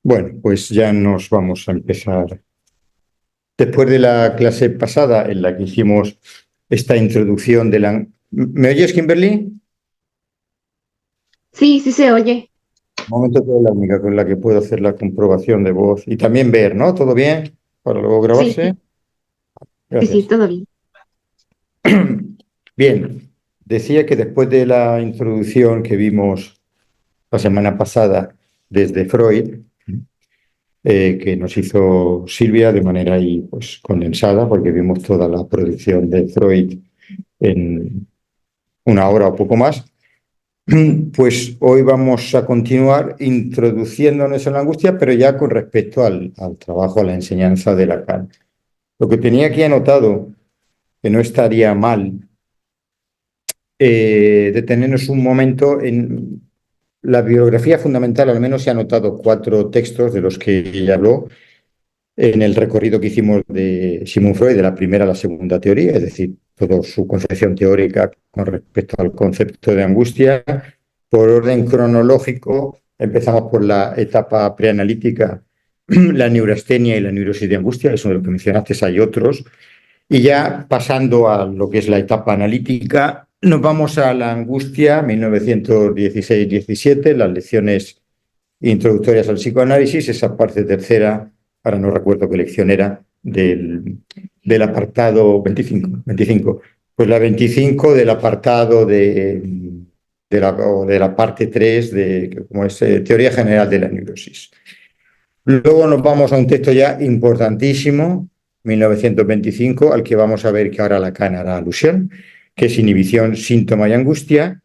Bueno, pues ya nos vamos a empezar. Después de la clase pasada en la que hicimos esta introducción de la... ¿Me oyes, Kimberly? Sí, sí se oye. Un momento, que es la única con la que puedo hacer la comprobación de voz y también ver, ¿no? ¿Todo bien? Para luego Sí, grabarse. sí, Gracias. todo bien. Bien, decía que después de la introducción que vimos la semana pasada desde Freud, que nos hizo Silvia de manera ahí, pues, condensada, porque vimos toda la producción de Freud en una hora o poco más, pues hoy vamos a continuar introduciéndonos en la angustia, pero ya con respecto al trabajo, a la enseñanza de Lacan. Lo que tenía aquí anotado, que no estaría mal, detenernos un momento en la bibliografía fundamental. Al menos se han anotado 4 textos de los que ella habló en el recorrido que hicimos de Sigmund Freud, de la primera a la segunda teoría, es decir, toda su concepción teórica con respecto al concepto de angustia. Por orden cronológico, empezamos por la etapa preanalítica, la neurastenia y la neurosis de angustia, eso de lo que mencionaste, hay otros. Y ya pasando a lo que es la etapa analítica, nos vamos a la angustia, 1916-17, las lecciones introductorias al psicoanálisis, esa parte tercera, ahora no recuerdo qué lección era, del apartado 25. Pues la 25 del apartado de la parte 3 como es Teoría General de la Neurosis. Luego nos vamos a un texto ya importantísimo, 1925, al que vamos a ver que ahora Lacan hará alusión, que es Inhibición, Síntoma y Angustia.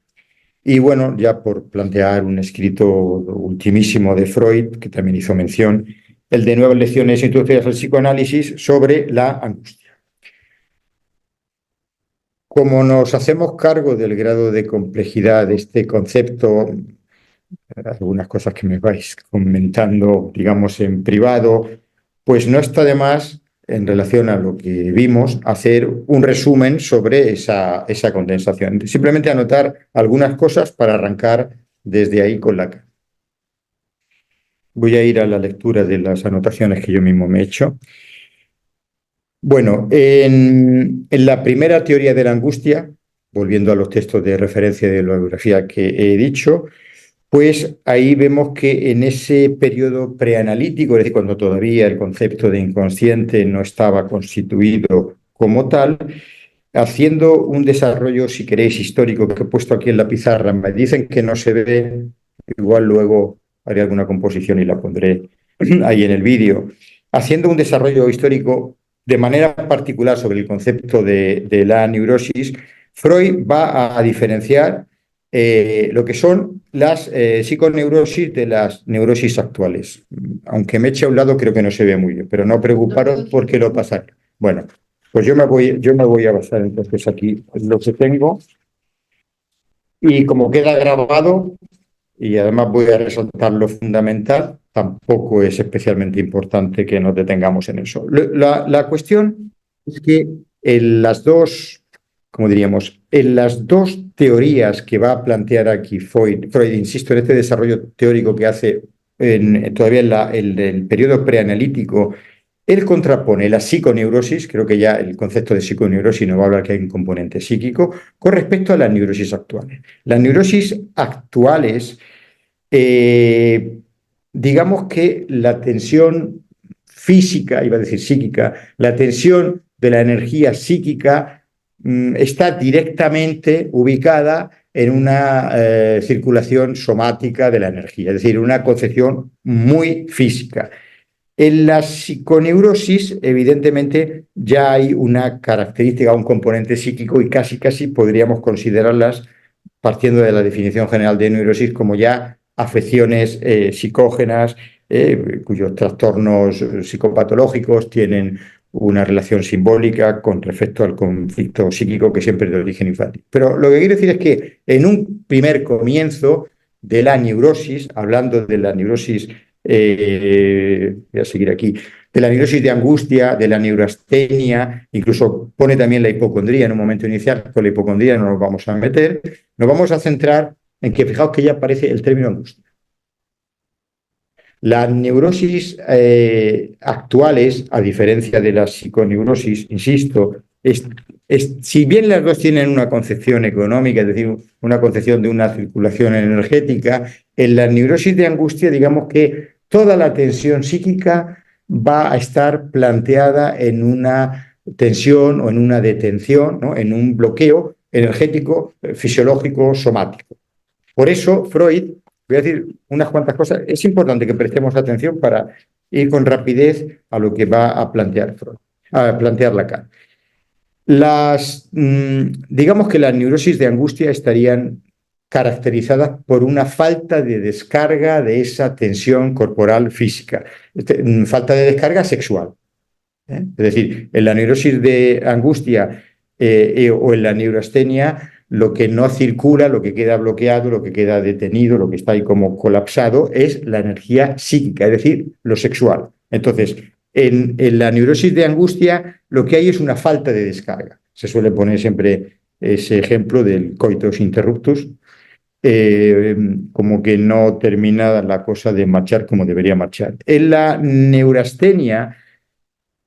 Y bueno, ya por plantear un escrito ultimísimo de Freud, que también hizo mención, el de Nuevas Lecciones Introductorias al Psicoanálisis sobre la angustia. Como nos hacemos cargo del grado de complejidad de este concepto, algunas cosas que me vais comentando, digamos, en privado, pues no está de más, en relación a lo que vimos, hacer un resumen sobre esa condensación. Simplemente anotar algunas cosas para arrancar desde ahí con la... Voy a ir a la lectura de las anotaciones que yo mismo me he hecho. Bueno, en la primera teoría de la angustia, volviendo a los textos de referencia de la bibliografía que he dicho, pues ahí vemos que en ese periodo preanalítico, es decir, cuando todavía el concepto de inconsciente no estaba constituido como tal, haciendo un desarrollo, si queréis, histórico que he puesto aquí en la pizarra, me dicen que no se ve, igual luego haré alguna composición y la pondré ahí en el vídeo, haciendo un desarrollo histórico de manera particular sobre el concepto de la neurosis. Freud va a diferenciar lo que son las psiconeurosis de las neurosis actuales. Aunque me eche a un lado, creo que no se ve muy bien, pero no preocuparos porque lo pasaré. Bueno, pues yo me voy a basar entonces aquí en lo que tengo, y como queda grabado, y además voy a resaltar lo fundamental, tampoco es especialmente importante que nos detengamos en eso. La cuestión es que en las dos, como diríamos, en las dos teorías que va a plantear aquí Freud, insisto, en este desarrollo teórico que hace todavía en el periodo preanalítico, él contrapone la psiconeurosis, creo que ya el concepto de psiconeurosis no va a hablar que hay un componente psíquico, con respecto a las neurosis actuales. Las neurosis actuales, eh, digamos que la tensión física, iba a decir psíquica, la tensión de la energía psíquica está directamente ubicada en una circulación somática de la energía, es decir, una concepción muy física. En la psiconeurosis, evidentemente, ya hay una característica, un componente psíquico, y casi podríamos considerarlas, partiendo de la definición general de neurosis, como ya afecciones psicógenas, cuyos trastornos psicopatológicos tienen una relación simbólica con respecto al conflicto psíquico, que siempre es de origen infantil. Pero lo que quiero decir es que en un primer comienzo de la neurosis, hablando de la neurosis, voy a seguir aquí, de la neurosis de angustia, de la neurastenia, incluso pone también la hipocondría en un momento inicial. Con la hipocondría no nos vamos a meter, nos vamos a centrar en que, fijaos que ya aparece el término angustia. Las neurosis actuales, a diferencia de la psiconeurosis, insisto, si bien las dos tienen una concepción económica, es decir, una concepción de una circulación energética, en la neurosis de angustia, digamos que toda la tensión psíquica va a estar planteada en una tensión o en una detención, ¿no? En un bloqueo energético, fisiológico, somático. Por eso, Freud, voy a decir unas cuantas cosas, es importante que prestemos atención para ir con rapidez a lo que va a plantear Freud, a plantear Lacan. Digamos que las neurosis de angustia estarían caracterizadas por una falta de descarga de esa tensión corporal física, falta de descarga sexual. Es decir, en la neurosis de angustia o en la neurastenia, lo que no circula, lo que queda bloqueado, lo que queda detenido, lo que está ahí como colapsado, es la energía psíquica, es decir, lo sexual. Entonces, en la neurosis de angustia, lo que hay es una falta de descarga. Se suele poner siempre ese ejemplo del coitus interruptus, como que no termina la cosa de marchar como debería marchar. En la neurastenia,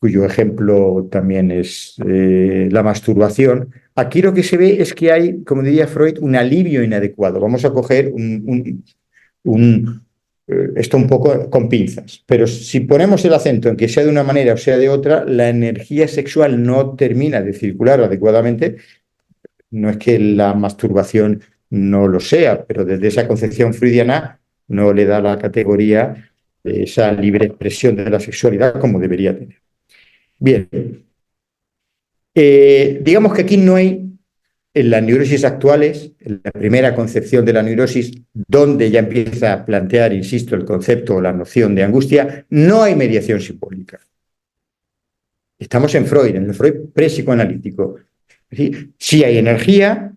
cuyo ejemplo también es la masturbación, aquí lo que se ve es que hay, como diría Freud, un alivio inadecuado. Vamos a coger esto un poco con pinzas, pero si ponemos el acento en que sea de una manera o sea de otra, la energía sexual no termina de circular adecuadamente. No es que la masturbación no lo sea, pero desde esa concepción freudiana no le da la categoría de esa libre expresión de la sexualidad como debería tener. Bien, digamos que aquí no hay, en las neurosis actuales, en la primera concepción de la neurosis, donde ya empieza a plantear, insisto, el concepto o la noción de angustia, no hay mediación simbólica. Estamos en Freud, en el Freud pre-psicoanalítico. Sí hay energía,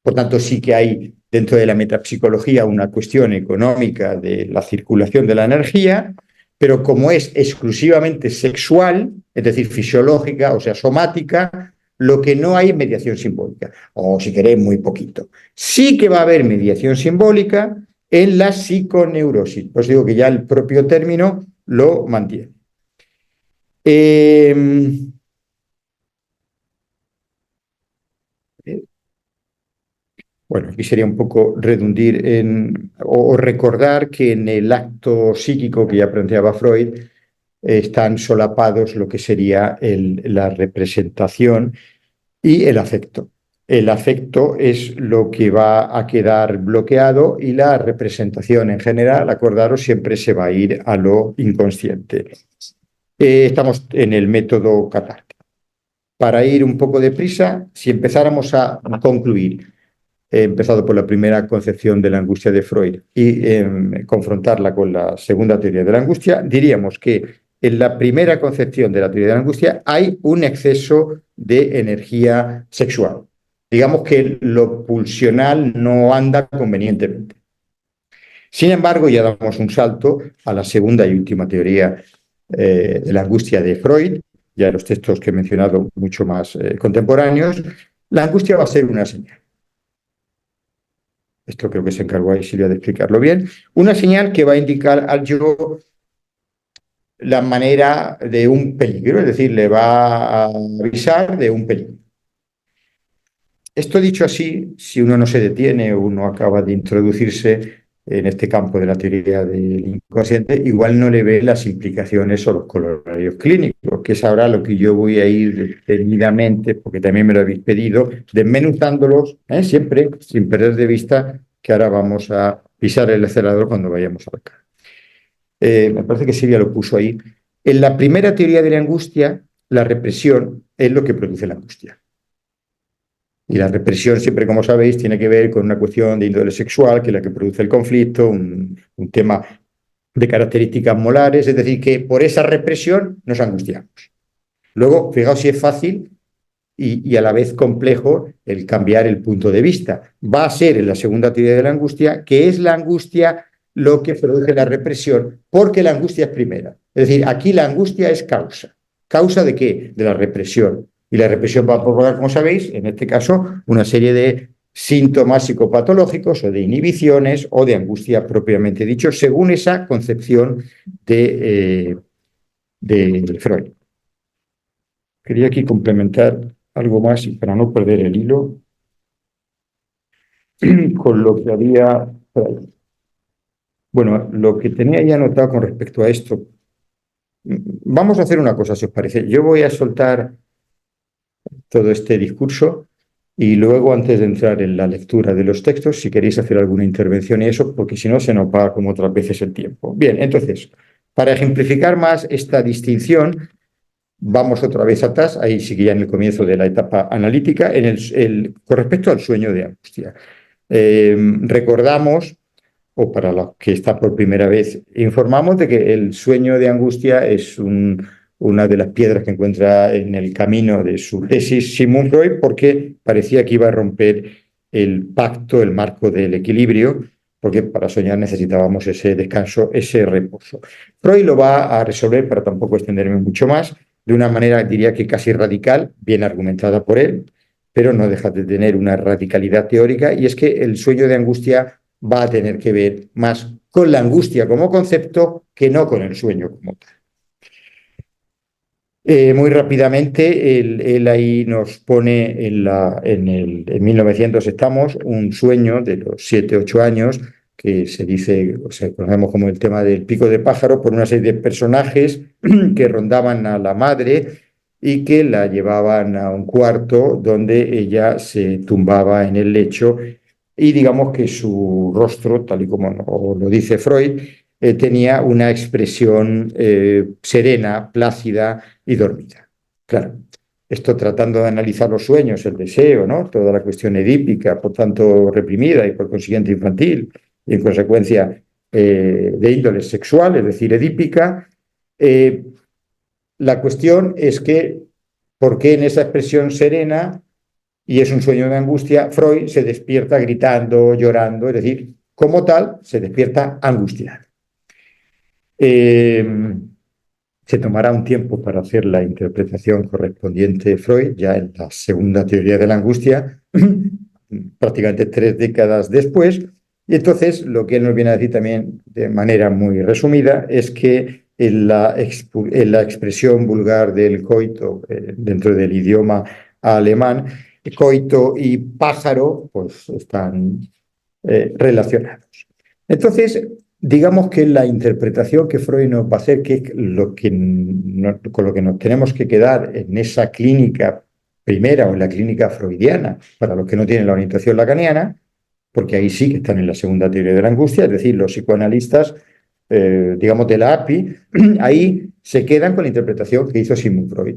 por tanto sí que hay dentro de la metapsicología una cuestión económica de la circulación de la energía, pero como es exclusivamente sexual, es decir, fisiológica, o sea, somática, lo que no hay es mediación simbólica, o si queréis, muy poquito. Sí que va a haber mediación simbólica en la psiconeurosis, pues digo que ya el propio término lo mantiene. Bueno, aquí sería un poco redundir o recordar que en el acto psíquico que ya planteaba Freud están solapados lo que sería la representación y el afecto. El afecto es lo que va a quedar bloqueado y la representación en general, acordaros, siempre se va a ir a lo inconsciente. Estamos en el método catártico. Para ir un poco deprisa, si empezáramos a concluir, he empezado por la primera concepción de la angustia de Freud y confrontarla con la segunda teoría de la angustia, diríamos que en la primera concepción de la teoría de la angustia hay un exceso de energía sexual. Digamos que lo pulsional no anda convenientemente. Sin embargo, ya damos un salto a la segunda y última teoría de la angustia de Freud, ya en los textos que he mencionado mucho más contemporáneos. La angustia va a ser una señal. Esto creo que se encargó ahí Silvia de explicarlo bien. Una señal que va a indicar al yo la manera de un peligro, es decir, le va a avisar de un peligro. Esto dicho así, si uno no se detiene, uno acaba de introducirse en este campo de la teoría del inconsciente, igual no le ve las implicaciones o los corollarios clínicos, que es ahora lo que yo voy a ir detenidamente, porque también me lo habéis pedido, desmenuzándolos, siempre sin perder de vista que ahora vamos a pisar el acelerador cuando vayamos a la cara. Me parece que Silvia lo puso ahí. En la primera teoría de la angustia, la represión es lo que produce la angustia. Y la represión siempre, como sabéis, tiene que ver con una cuestión de índole sexual, que es la que produce el conflicto, un tema de características molares, es decir, que por esa represión nos angustiamos. Luego, fijaos si es fácil y a la vez complejo el cambiar el punto de vista. Va a ser en la segunda teoría de la angustia, que es la angustia lo que produce la represión, porque la angustia es primera. Es decir, aquí la angustia es causa. ¿Causa de qué? De la represión. Y la represión va a provocar, como sabéis, en este caso, una serie de síntomas psicopatológicos o de inhibiciones o de angustia propiamente dicho, según esa concepción de Freud. Quería aquí complementar algo más y para no perder el hilo con lo que había. Bueno, lo que tenía ya anotado con respecto a esto. Vamos a hacer una cosa, si os parece. Yo voy a soltar todo este discurso y luego, antes de entrar en la lectura de los textos, si queréis hacer alguna intervención y eso, porque si no se nos va como otras veces el tiempo. Bien, entonces, para ejemplificar más esta distinción, vamos otra vez atrás, ahí sí que ya en el comienzo de la etapa analítica, con respecto al sueño de angustia. Recordamos, o para los que está por primera vez, informamos de que el sueño de angustia es una de las piedras que encuentra en el camino de su tesis Sigmund Freud, porque parecía que iba a romper el pacto, el marco del equilibrio, porque para soñar necesitábamos ese descanso, ese reposo. Freud lo va a resolver, para tampoco extenderme mucho más, de una manera, diría que casi radical, bien argumentada por él, pero no deja de tener una radicalidad teórica, y es que el sueño de angustia va a tener que ver más con la angustia como concepto que no con el sueño como tal. Muy rápidamente, él ahí nos pone en 1900 estamos, un sueño de los 7, 8 años, que se dice, o sea, conocemos como el tema del pico de pájaro, por una serie de personajes que rondaban a la madre y que la llevaban a un cuarto donde ella se tumbaba en el lecho y digamos que su rostro, tal y como lo dice Freud, tenía una expresión serena, plácida y dormida. Claro, esto tratando de analizar los sueños, el deseo, ¿no? Toda la cuestión edípica, por tanto reprimida y por consiguiente infantil, y en consecuencia de índole sexual, es decir, edípica. La cuestión es que, ¿por qué en esa expresión serena y es un sueño de angustia, Freud se despierta gritando, llorando, es decir, como tal, se despierta angustiado? Se tomará un tiempo para hacer la interpretación correspondiente de Freud, ya en la segunda teoría de la angustia, prácticamente 3 décadas después. Y entonces lo que él nos viene a decir también de manera muy resumida es que en la expresión vulgar del coito, dentro del idioma alemán, coito y pájaro pues están relacionados. Entonces, digamos que la interpretación que Freud nos va a hacer, que es con lo que nos tenemos que quedar en esa clínica primera o en la clínica freudiana, para los que no tienen la orientación lacaniana, porque ahí sí que están en la segunda teoría de la angustia, es decir, los psicoanalistas, digamos, de la API, ahí se quedan con la interpretación que hizo Sigmund Freud,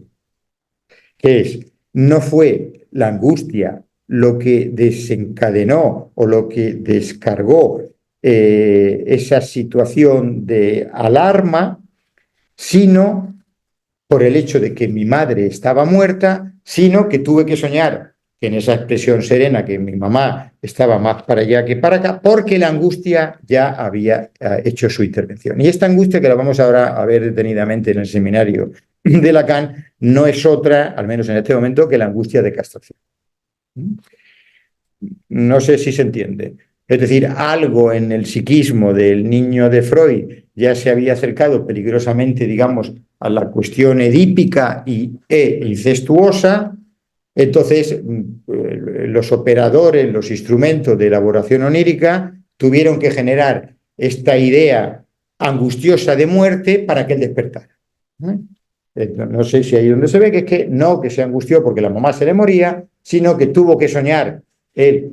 que es, no fue la angustia lo que desencadenó o lo que descargó esa situación de alarma, sino por el hecho de que mi madre estaba muerta, sino que tuve que soñar que en esa expresión serena que mi mamá estaba más para allá que para acá, porque la angustia ya había hecho su intervención. Y esta angustia, que la vamos ahora a ver detenidamente en el seminario de Lacan, no es otra, al menos en este momento, que la angustia de castración. No sé si se entiende. Es decir, algo en el psiquismo del niño de Freud ya se había acercado peligrosamente, digamos, a la cuestión edípica e incestuosa. Entonces, los operadores, los instrumentos de elaboración onírica tuvieron que generar esta idea angustiosa de muerte para que él despertara. No sé si ahí donde se ve que es que no que se angustió porque la mamá se le moría, sino que tuvo que soñar él,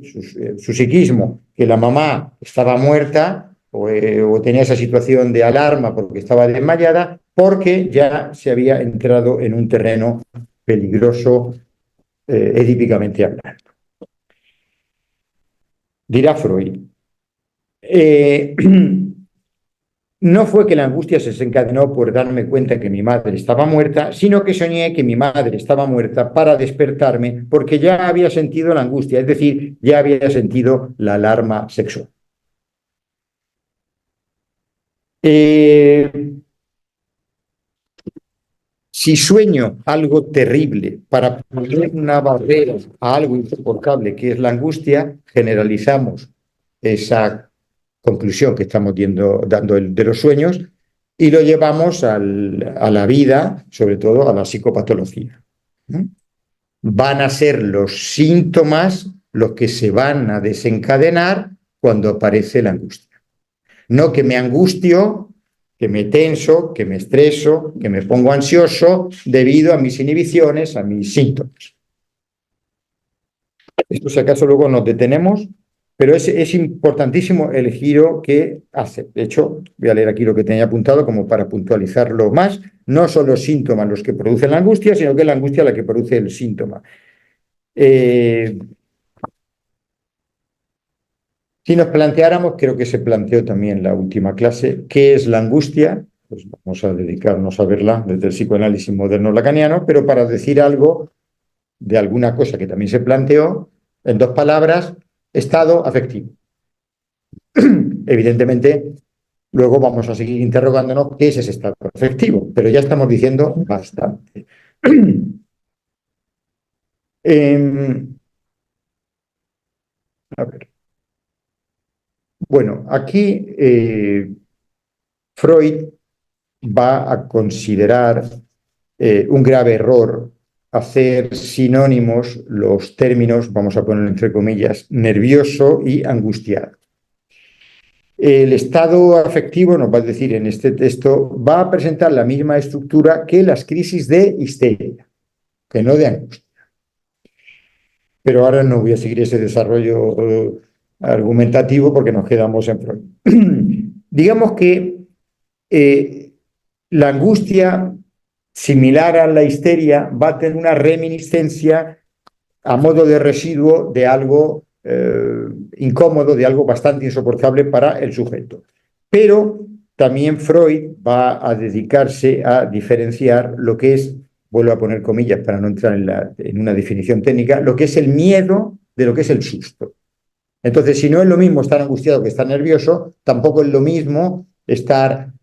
su psiquismo, que la mamá estaba muerta o tenía esa situación de alarma porque estaba desmayada, porque ya se había entrado en un terreno peligroso edípicamente hablando. Dirá Freud, no fue que la angustia se desencadenó por darme cuenta que mi madre estaba muerta, sino que soñé que mi madre estaba muerta para despertarme porque ya había sentido la angustia, es decir, ya había sentido la alarma sexual. Si sueño algo terrible para poner una barrera a algo insoportable que es la angustia, generalizamos esa conclusión que estamos dando de los sueños y lo llevamos a la vida, sobre todo a la psicopatología. ¿No? Van a ser los síntomas los que se van a desencadenar cuando aparece la angustia. No que me angustio, que me tenso, que me estreso, que me pongo ansioso debido a mis inhibiciones, a mis síntomas. Esto si acaso luego nos detenemos, pero es importantísimo el giro que hace. De hecho, voy a leer aquí lo que tenía apuntado como para puntualizarlo más. No son los síntomas los que producen la angustia, sino que es la angustia la que produce el síntoma. Si nos planteáramos, creo que se planteó también en la última clase, ¿qué es la angustia? Pues vamos a dedicarnos a verla desde el psicoanálisis moderno lacaniano, pero para decir algo de alguna cosa que también se planteó, en 2 palabras, estado afectivo. Evidentemente, luego vamos a seguir interrogándonos qué es ese estado afectivo, pero ya estamos diciendo bastante. A ver. Bueno, aquí Freud va a considerar un grave error hacer sinónimos los términos, vamos a poner entre comillas, nervioso y angustiado. El estado afectivo, nos va a decir en este texto, va a presentar la misma estructura que las crisis de histeria, que no de angustia. Pero ahora no voy a seguir ese desarrollo argumentativo porque nos quedamos en Freud. Digamos que la angustia, similar a la histeria, va a tener una reminiscencia a modo de residuo de algo incómodo, de algo bastante insoportable para el sujeto. Pero también Freud va a dedicarse a diferenciar lo que es, vuelvo a poner comillas para no entrar en una definición técnica, lo que es el miedo de lo que es el susto. Entonces, si no es lo mismo estar angustiado que estar nervioso, tampoco es lo mismo estar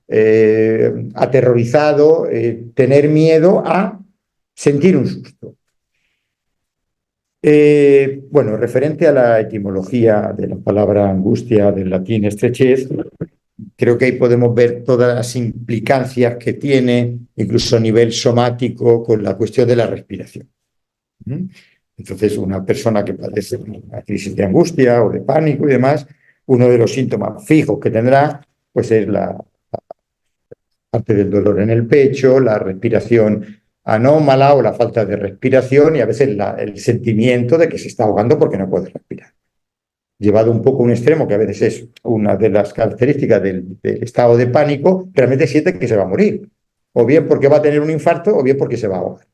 aterrorizado, tener miedo a sentir un susto. Bueno, referente a la etimología de la palabra angustia del latín estrechez, creo que ahí podemos ver todas las implicancias que tiene, incluso a nivel somático, con la cuestión de la respiración. Entonces, una persona que padece una crisis de angustia o de pánico y demás, uno de los síntomas fijos que tendrá, pues es la parte del dolor en el pecho, la respiración anómala o la falta de respiración y a veces el sentimiento de que se está ahogando porque no puede respirar. Llevado un poco a un extremo, que a veces es una de las características del estado de pánico, realmente siente que se va a morir, o bien porque va a tener un infarto o bien porque se va a ahogar.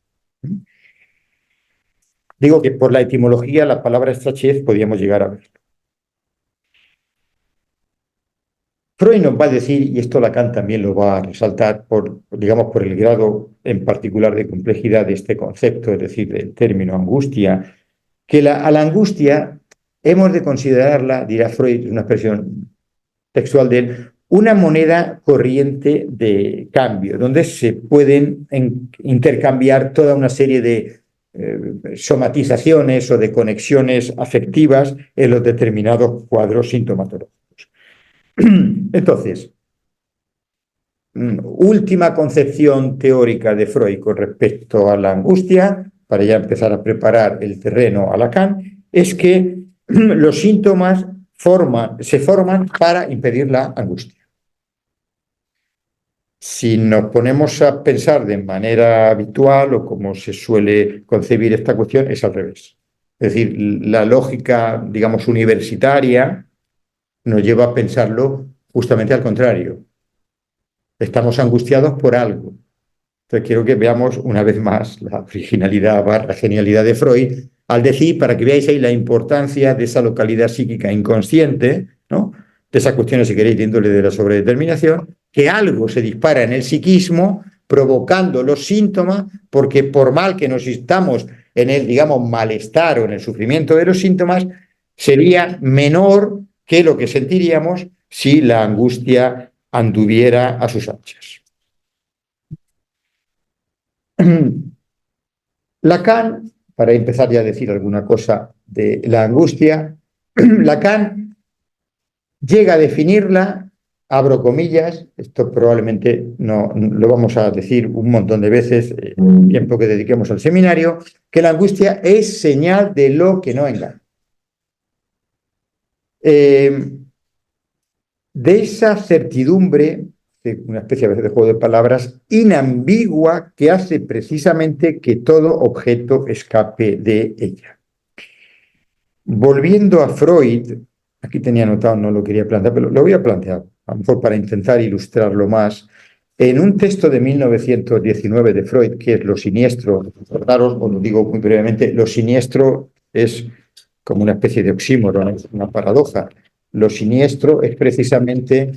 Digo que por la etimología, la palabra estrechez podríamos llegar a ver. Freud nos va a decir, y esto Lacan también lo va a resaltar, digamos, por el grado en particular de complejidad de este concepto, es decir, del término angustia, que a la angustia hemos de considerarla, dirá Freud, una expresión textual de él, una moneda corriente de cambio, donde se pueden intercambiar toda una serie de somatizaciones o de conexiones afectivas en los determinados cuadros sintomatológicos. Entonces, última concepción teórica de Freud con respecto a la angustia, para ya empezar a preparar el terreno a Lacan, es que los síntomas se forman para impedir la angustia. Si nos ponemos a pensar de manera habitual o como se suele concebir esta cuestión, es al revés. Es decir, la lógica, digamos, universitaria nos lleva a pensarlo justamente al contrario. Estamos angustiados por algo. Entonces quiero que veamos una vez más la originalidad barra genialidad de Freud al decir, para que veáis ahí la importancia de esa localidad psíquica inconsciente, ¿no? De esas cuestiones, si queréis, de índole de la sobredeterminación, que algo se dispara en el psiquismo provocando los síntomas, porque por mal que nos estamos en el, digamos, malestar o en el sufrimiento de los síntomas, sería menor que lo que sentiríamos si la angustia anduviera a sus anchas. Lacan, para empezar ya a decir alguna cosa de la angustia, Lacan llega a definirla, abro comillas, esto probablemente no lo vamos a decir un montón de veces, el tiempo que dediquemos al seminario, que la angustia es señal de lo que no engaña. De esa certidumbre, una especie a veces de juego de palabras, inambigua que hace precisamente que todo objeto escape de ella. Volviendo a Freud, aquí tenía anotado, no lo quería plantear, pero lo voy a plantear, a lo mejor para intentar ilustrarlo más. En un texto de 1919 de Freud, que es Lo siniestro, recordaros, os lo digo muy brevemente, lo siniestro es como una especie de oxímoron, es una paradoja. Lo siniestro es precisamente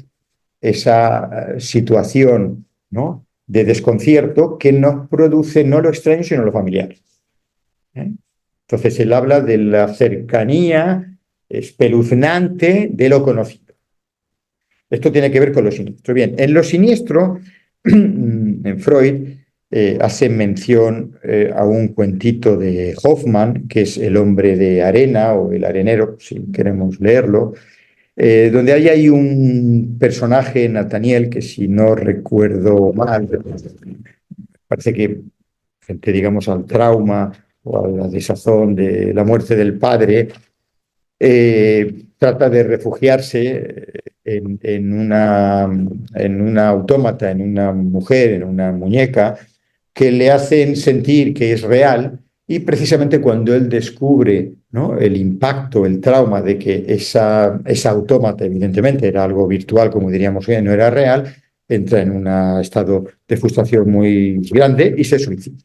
esa situación, ¿no?, de desconcierto que nos produce no lo extraño, sino lo familiar. Entonces él habla de la cercanía espeluznante de lo conocido. Esto tiene que ver con lo siniestro. Bien, en lo siniestro, en Freud, hace mención a un cuentito de Hoffmann, que es El hombre de arena o El arenero, si queremos leerlo, donde hay un personaje, Nathaniel, que si no recuerdo mal, parece que frente, digamos, al trauma o a la desazón de la muerte del padre, trata de refugiarse en una autómata, en una mujer, en una muñeca, que le hacen sentir que es real, y precisamente cuando él descubre, ¿no?, el impacto, el trauma de que esa autómata evidentemente era algo virtual, como diríamos hoy, no era real, entra en un estado de frustración muy grande y se suicida.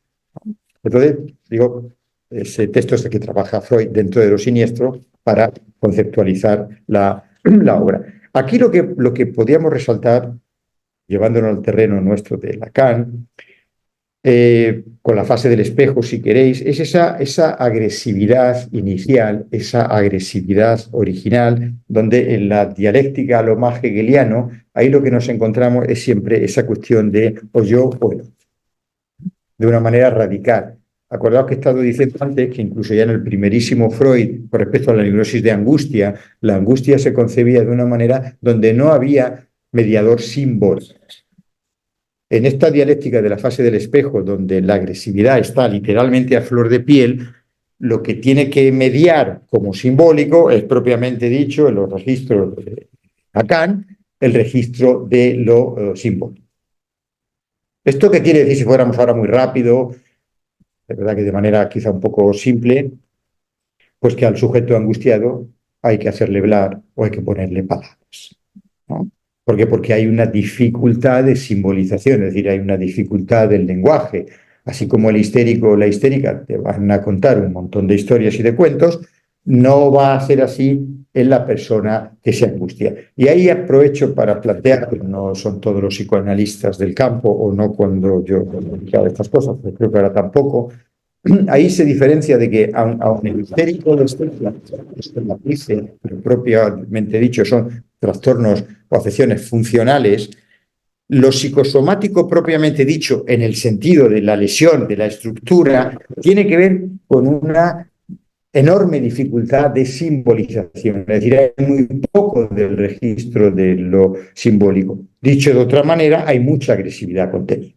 Entonces, digo, ese texto es el que trabaja Freud dentro de lo siniestro para conceptualizar la obra. Aquí lo que podríamos resaltar, llevándolo al terreno nuestro de Lacan, con la fase del espejo, si queréis, es esa agresividad inicial, esa agresividad original, donde en la dialéctica, lo más hegeliano, ahí lo que nos encontramos es siempre esa cuestión de o yo o el otro, de una manera radical. Acordaos que he estado diciendo antes que incluso ya en el primerísimo Freud, con respecto a la neurosis de angustia, la angustia se concebía de una manera donde no había mediador simbólico. En esta dialéctica de la fase del espejo, donde la agresividad está literalmente a flor de piel, lo que tiene que mediar como simbólico es propiamente dicho en los registros de Lacan, el registro de lo simbólico. ¿Esto qué quiere decir si fuéramos ahora muy rápido? De verdad que de manera quizá un poco simple, pues que al sujeto angustiado hay que hacerle hablar o hay que ponerle palabras, ¿no? ¿Por qué? Porque hay una dificultad de simbolización, es decir, hay una dificultad del lenguaje. Así como el histérico o la histérica te van a contar un montón de historias y de cuentos, no va a ser así en la persona que se angustia. Y ahí aprovecho para plantear, que no son todos los psicoanalistas del campo, o no cuando yo he dedicado a estas cosas, pero creo que ahora tampoco. Ahí se diferencia de que, aun el histérico o la histérica, pero propiamente dicho, son trastornos o afecciones funcionales, lo psicosomático propiamente dicho, en el sentido de la lesión, de la estructura, tiene que ver con una enorme dificultad de simbolización, es decir, hay muy poco del registro de lo simbólico. Dicho de otra manera, hay mucha agresividad contenida.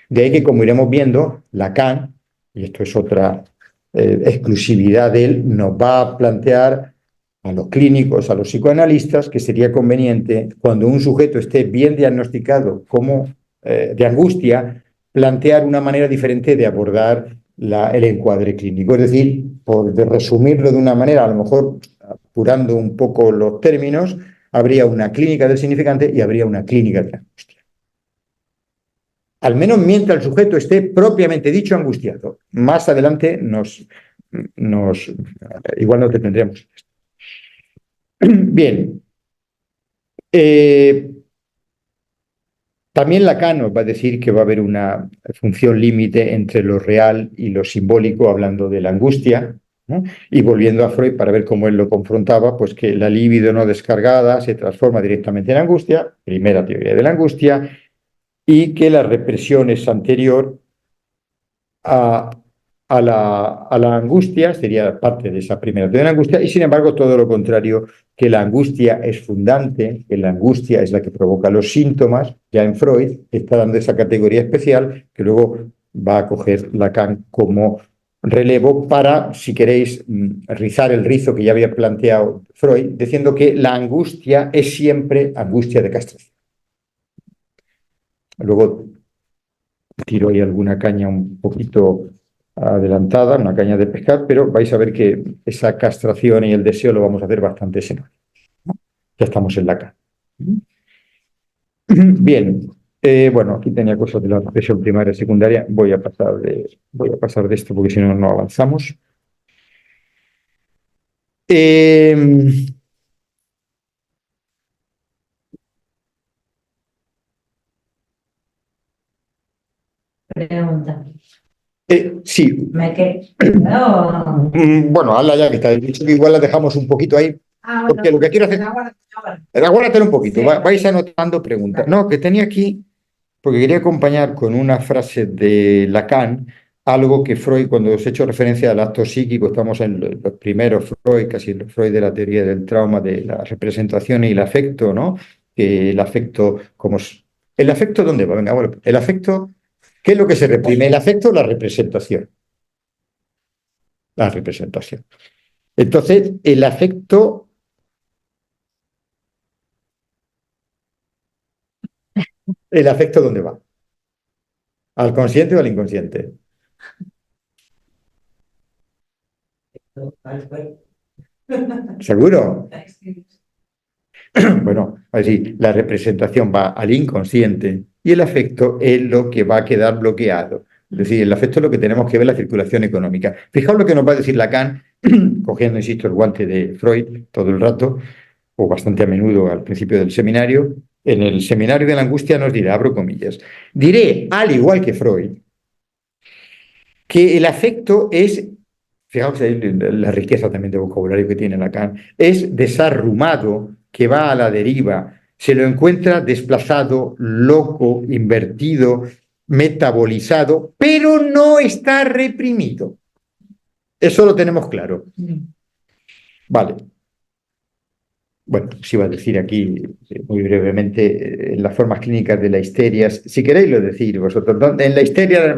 De ahí que, como iremos viendo, Lacan, y esto es otra exclusividad de él, nos va a plantear a los clínicos, a los psicoanalistas, que sería conveniente, cuando un sujeto esté bien diagnosticado como de angustia, plantear una manera diferente de abordar el encuadre clínico. Es decir, por resumirlo de una manera, a lo mejor apurando un poco los términos, habría una clínica del significante y habría una clínica de la angustia. Al menos mientras el sujeto esté propiamente dicho angustiado. Más adelante igual no te tendremos. Bien. También Lacan nos va a decir que va a haber una función límite entre lo real y lo simbólico, hablando de la angustia, ¿no? Y volviendo a Freud para ver cómo él lo confrontaba, pues que la libido no descargada se transforma directamente en angustia, primera teoría de la angustia, y que la represión es anterior a, a la angustia, sería parte de esa primera teoría de la angustia, y sin embargo todo lo contrario, que la angustia es fundante, que la angustia es la que provoca los síntomas. Ya en Freud está dando esa categoría especial que luego va a coger Lacan como relevo para, si queréis, rizar el rizo que ya había planteado Freud, diciendo que la angustia es siempre angustia de castración. Luego tiro ahí alguna caña un poquito adelantada, una caña de pescar, pero vais a ver que esa castración y el deseo lo vamos a hacer bastante seno. Ya estamos en la cara. Bien, bueno, aquí tenía cosas de la represión primaria y secundaria. Voy a pasar de esto porque si no, no avanzamos. Eh, Pregunta. sí. Me quedé. No. Bueno, hazla ya que está dicho que igual la dejamos un poquito ahí, porque lo que quiero hacer. Aguárdate un poquito, Sí. vais anotando preguntas. No, que tenía aquí, porque quería acompañar con una frase de Lacan, algo que Freud, cuando os he hecho referencia al acto psíquico, estamos en los primeros Freud, casi los Freud de la teoría del trauma, de la representación y el afecto, ¿no? Que el afecto, ¿el afecto dónde va? Venga, bueno, el afecto, ¿qué es lo que se reprime? ¿El afecto o la representación? La representación. Entonces, ¿el afecto dónde va? ¿Al consciente o al inconsciente? ¿Seguro? Bueno, así, la representación va al inconsciente y el afecto es lo que va a quedar bloqueado. Es decir, el afecto es lo que tenemos que ver en la circulación económica. Fijaos lo que nos va a decir Lacan, cogiendo, insisto, el guante de Freud todo el rato, o bastante a menudo al principio del seminario. En el seminario de la angustia nos dirá, abro comillas, diré, al igual que Freud, que el afecto es, fijaos la riqueza también de vocabulario que tiene Lacan, es desarrumado, que va a la deriva, se lo encuentra desplazado, loco, invertido, metabolizado, pero no está reprimido. Eso lo tenemos claro. Vale. Bueno, os iba a decir aquí muy brevemente las formas clínicas de la histeria. Si queréis lo decir vosotros. En la histeria,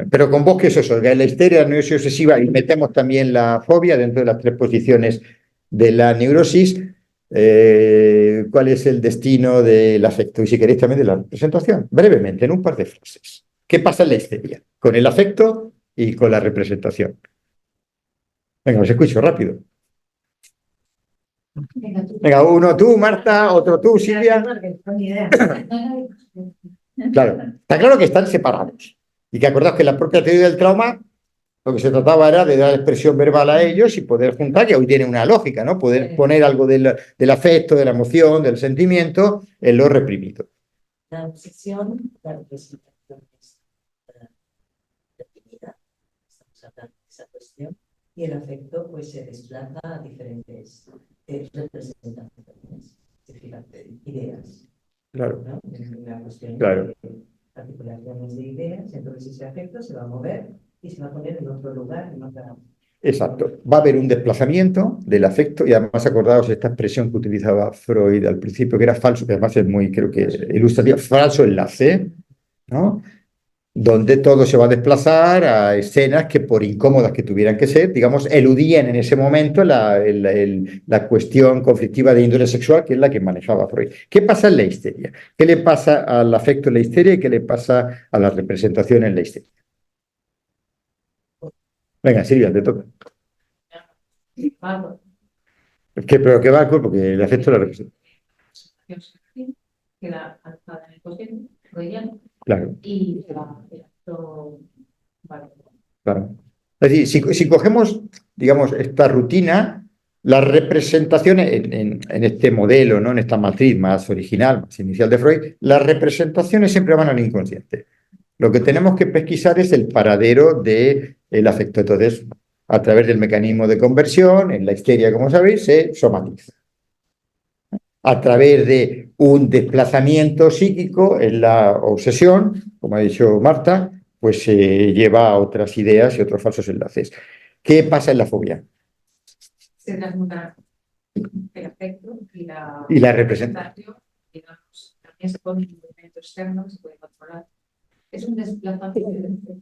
pero con vos que eso salga. En la histeria, la neurosis obsesiva, y metemos también la fobia dentro de las tres posiciones de la neurosis. ¿Cuál es el destino del afecto? Y si queréis también de la representación. Brevemente, en un par de frases. ¿Qué pasa en la histeria? Con el afecto y con la representación. Venga, os escucho rápido. Venga, uno tú, Marta, otro tú, Silvia. Claro, está claro que están separados. Y que acordaos que en la propia teoría del trauma lo que se trataba era de dar expresión verbal a ellos y poder juntar, que hoy tiene una lógica, ¿no? Poder poner algo del afecto, de la emoción, del sentimiento en lo reprimido. La obsesión, la representación es definida, estamos hablando de esa cuestión, y el afecto pues se desplaza a diferentes representaciones, es decir, ideas. Claro. ¿No? Es una cuestión Claro. de articulaciones de ideas, entonces ese afecto se va a mover y se va a poner en otro lugar, en otra. Exacto. Va a haber un desplazamiento del afecto y además acordaos esta expresión que utilizaba Freud al principio, que era falso, que además es muy, creo que ilustrativo, falso enlace, ¿no? Donde todo se va a desplazar a escenas que por incómodas que tuvieran que ser, digamos, eludían en ese momento la cuestión conflictiva de índole sexual, que es la que manejaba Freud. ¿Qué pasa en la histeria? ¿Qué le pasa al afecto en la histeria y qué le pasa a la representación en la histeria? Venga, Silvia, te toca. ¿Pero qué va al cuerpo? Porque el afecto la representa. Queda alzada en el consciente, freudiano, Claro, y el acto. claro. Es decir, si cogemos, digamos, esta rutina, las representaciones en este modelo, ¿no? En esta matriz más original, más inicial de Freud, las representaciones siempre van al inconsciente. Lo que tenemos que pesquisar es el paradero del afecto. Entonces, a través del mecanismo de conversión, en la histeria, como sabéis, se somatiza. A través de un desplazamiento psíquico en la obsesión, como ha dicho Marta, pues lleva a otras ideas y otros falsos enlaces. ¿Qué pasa en la fobia? Se transmuta el afecto Y la representación. digamos, también se pone un movimiento externo, se puede controlar. Es un desplazamiento,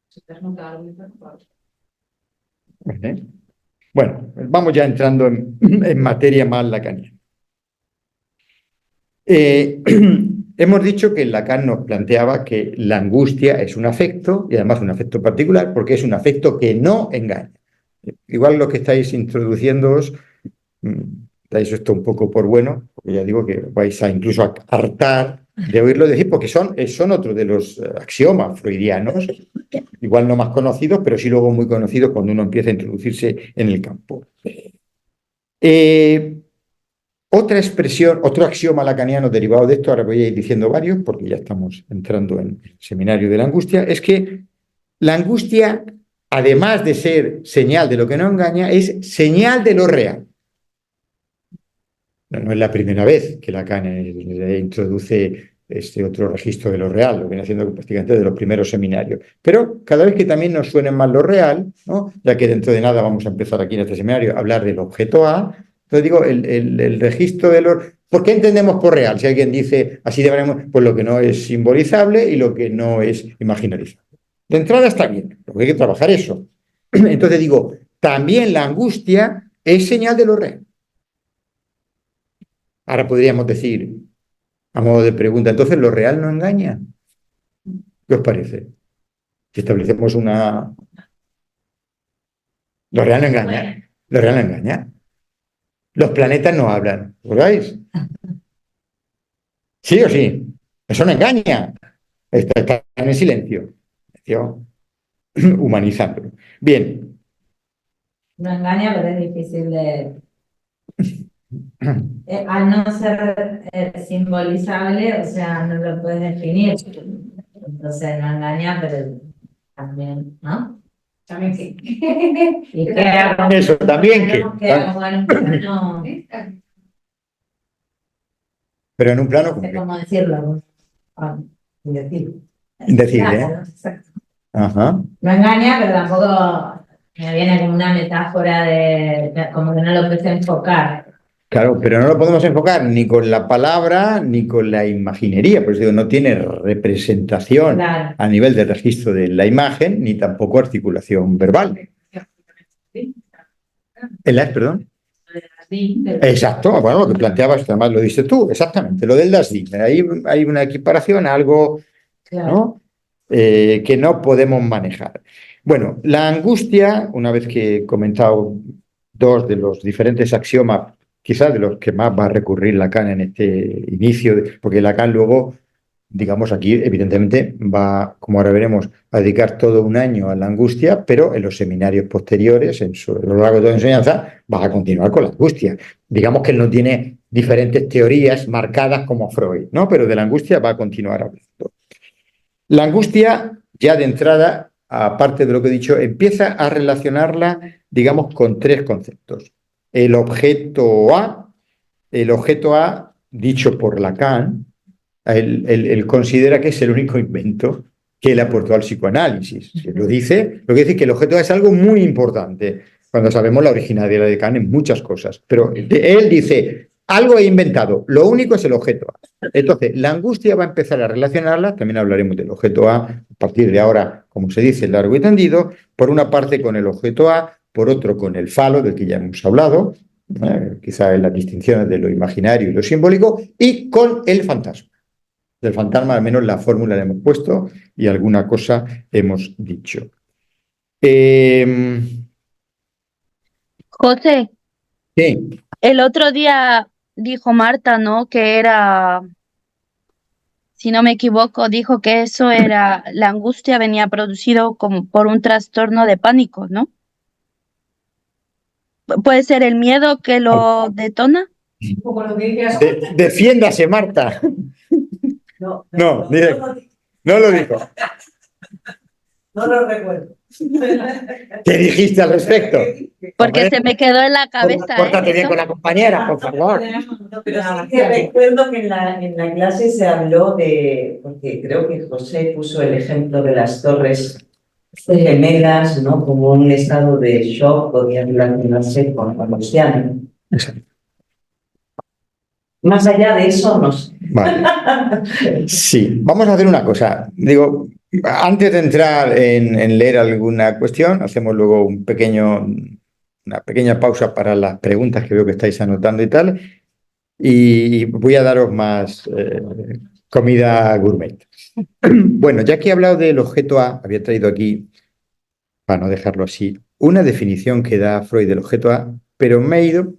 se transmuta algo interno para otro. ¿Vale? Bueno, vamos ya entrando en materia más lacaniana. Hemos dicho que Lacan nos planteaba que la angustia es un afecto, y además un afecto particular, porque es un afecto que no engaña. Igual lo que estáis introduciéndoos, dais esto un poco por bueno, porque ya digo que vais a incluso a hartar de oírlo decir, porque son otro de los axiomas freudianos, igual no más conocidos, pero sí luego muy conocidos cuando uno empieza a introducirse en el campo. Otra expresión, otro axioma lacaniano derivado de esto, ahora voy a ir diciendo varios, porque ya estamos entrando en el seminario de la angustia, es que la angustia, además de ser señal de lo que no engaña, es señal de lo real. No es la primera vez que Lacan introduce este otro registro de lo real, lo viene haciendo prácticamente de los primeros seminarios. Pero cada vez que también nos suene más lo real, ¿no? Ya que dentro de nada vamos a empezar aquí en este seminario a hablar del objeto A, entonces digo, el registro de lo... ¿Por qué entendemos por real? Si alguien dice así deberíamos, pues lo que no es simbolizable y lo que no es imaginarizable. De entrada está bien, porque hay que trabajar eso. Entonces digo, también la angustia es señal de lo real. Ahora podríamos decir, a modo de pregunta, entonces ¿lo real no engaña? ¿Qué os parece? Si establecemos una... Lo real no engaña. Lo real no engaña. Los planetas no hablan, ¿recordáis? ¿Sí o sí? Eso no engaña. Está en el silencio. Humanizándolo. Bien. No engaña, pero es difícil de... al no ser simbolizable, o sea, no lo puedes definir. Entonces no engaña, pero también, ¿no? También sí. Y queda como, Eso, también que... queda como en un plano, Pero en un plano no sé como cómo decirlo, indecible. indecible, ¿eh? Claro, exacto. Ajá. No engaña, pero tampoco me viene como una metáfora de como que no lo puedes enfocar. Claro, pero no lo podemos enfocar ni con la palabra ni con la imaginería, pues digo, no tiene representación Claro. a nivel del registro de la imagen, ni tampoco articulación verbal. Perdón. Exacto, bueno, lo que planteabas, además lo dices tú, exactamente, lo del Das Ding. Ahí hay una equiparación a algo, Claro. ¿no? Que no podemos manejar. Bueno, la angustia, una vez que he comentado dos de los diferentes axiomas, quizás de los que más va a recurrir Lacan en este inicio, porque Lacan luego, digamos aquí, evidentemente va, como ahora veremos, a dedicar todo un año a la angustia, pero en los seminarios posteriores, a lo largo de toda la enseñanza, va a continuar con la angustia. Digamos que él no tiene diferentes teorías marcadas como Freud, ¿no? Pero de la angustia va a continuar hablando. La angustia, ya de entrada, aparte de lo que he dicho, empieza a relacionarla, digamos, con tres conceptos. El objeto A, dicho por Lacan, él considera que es el único invento que él aportó al psicoanálisis. Si lo dice, lo que dice que el objeto A es algo muy importante, cuando sabemos la originalidad de Lacan en muchas cosas. Pero él dice, algo he inventado, lo único es el objeto A. Entonces, la angustia va a empezar a relacionarla, también hablaremos del objeto A partir de ahora, como se dice, largo y tendido, por una parte con el objeto A, por otro con el falo, del que ya hemos hablado, quizá en las distinciones de lo imaginario y lo simbólico, y con el fantasma. Del fantasma, al menos la fórmula la hemos puesto y alguna cosa hemos dicho. José, Sí, el otro día dijo Marta, ¿no? Que era, si no me equivoco, dijo que eso era, la angustia venía producido como por un trastorno de pánico, ¿no? ¿Puede ser el miedo que lo detona? Un poco lo que dices. Defiéndase, Marta. No, No, no lo digo. No lo recuerdo. ¿Qué dijiste al respecto? Porque Hombre, se me quedó en la cabeza, Pórtate bien eso. con la compañera, por favor. No, pero sí que recuerdo que en la clase se habló de, porque creo que José puso el ejemplo de las torres gemelas, ¿no? Como un estado de shock podía relacionarse con Luciano. Exacto. Más allá de eso, no sé. Vale. Sí, vamos a hacer una cosa. Digo, antes de entrar en leer alguna cuestión, hacemos luego una pequeña pausa para las preguntas que veo que estáis anotando y tal, y voy a daros más comida gourmet. Bueno, ya que he hablado del objeto A, había traído aquí, para no dejarlo así, una definición que da Freud del objeto A, pero me he ido,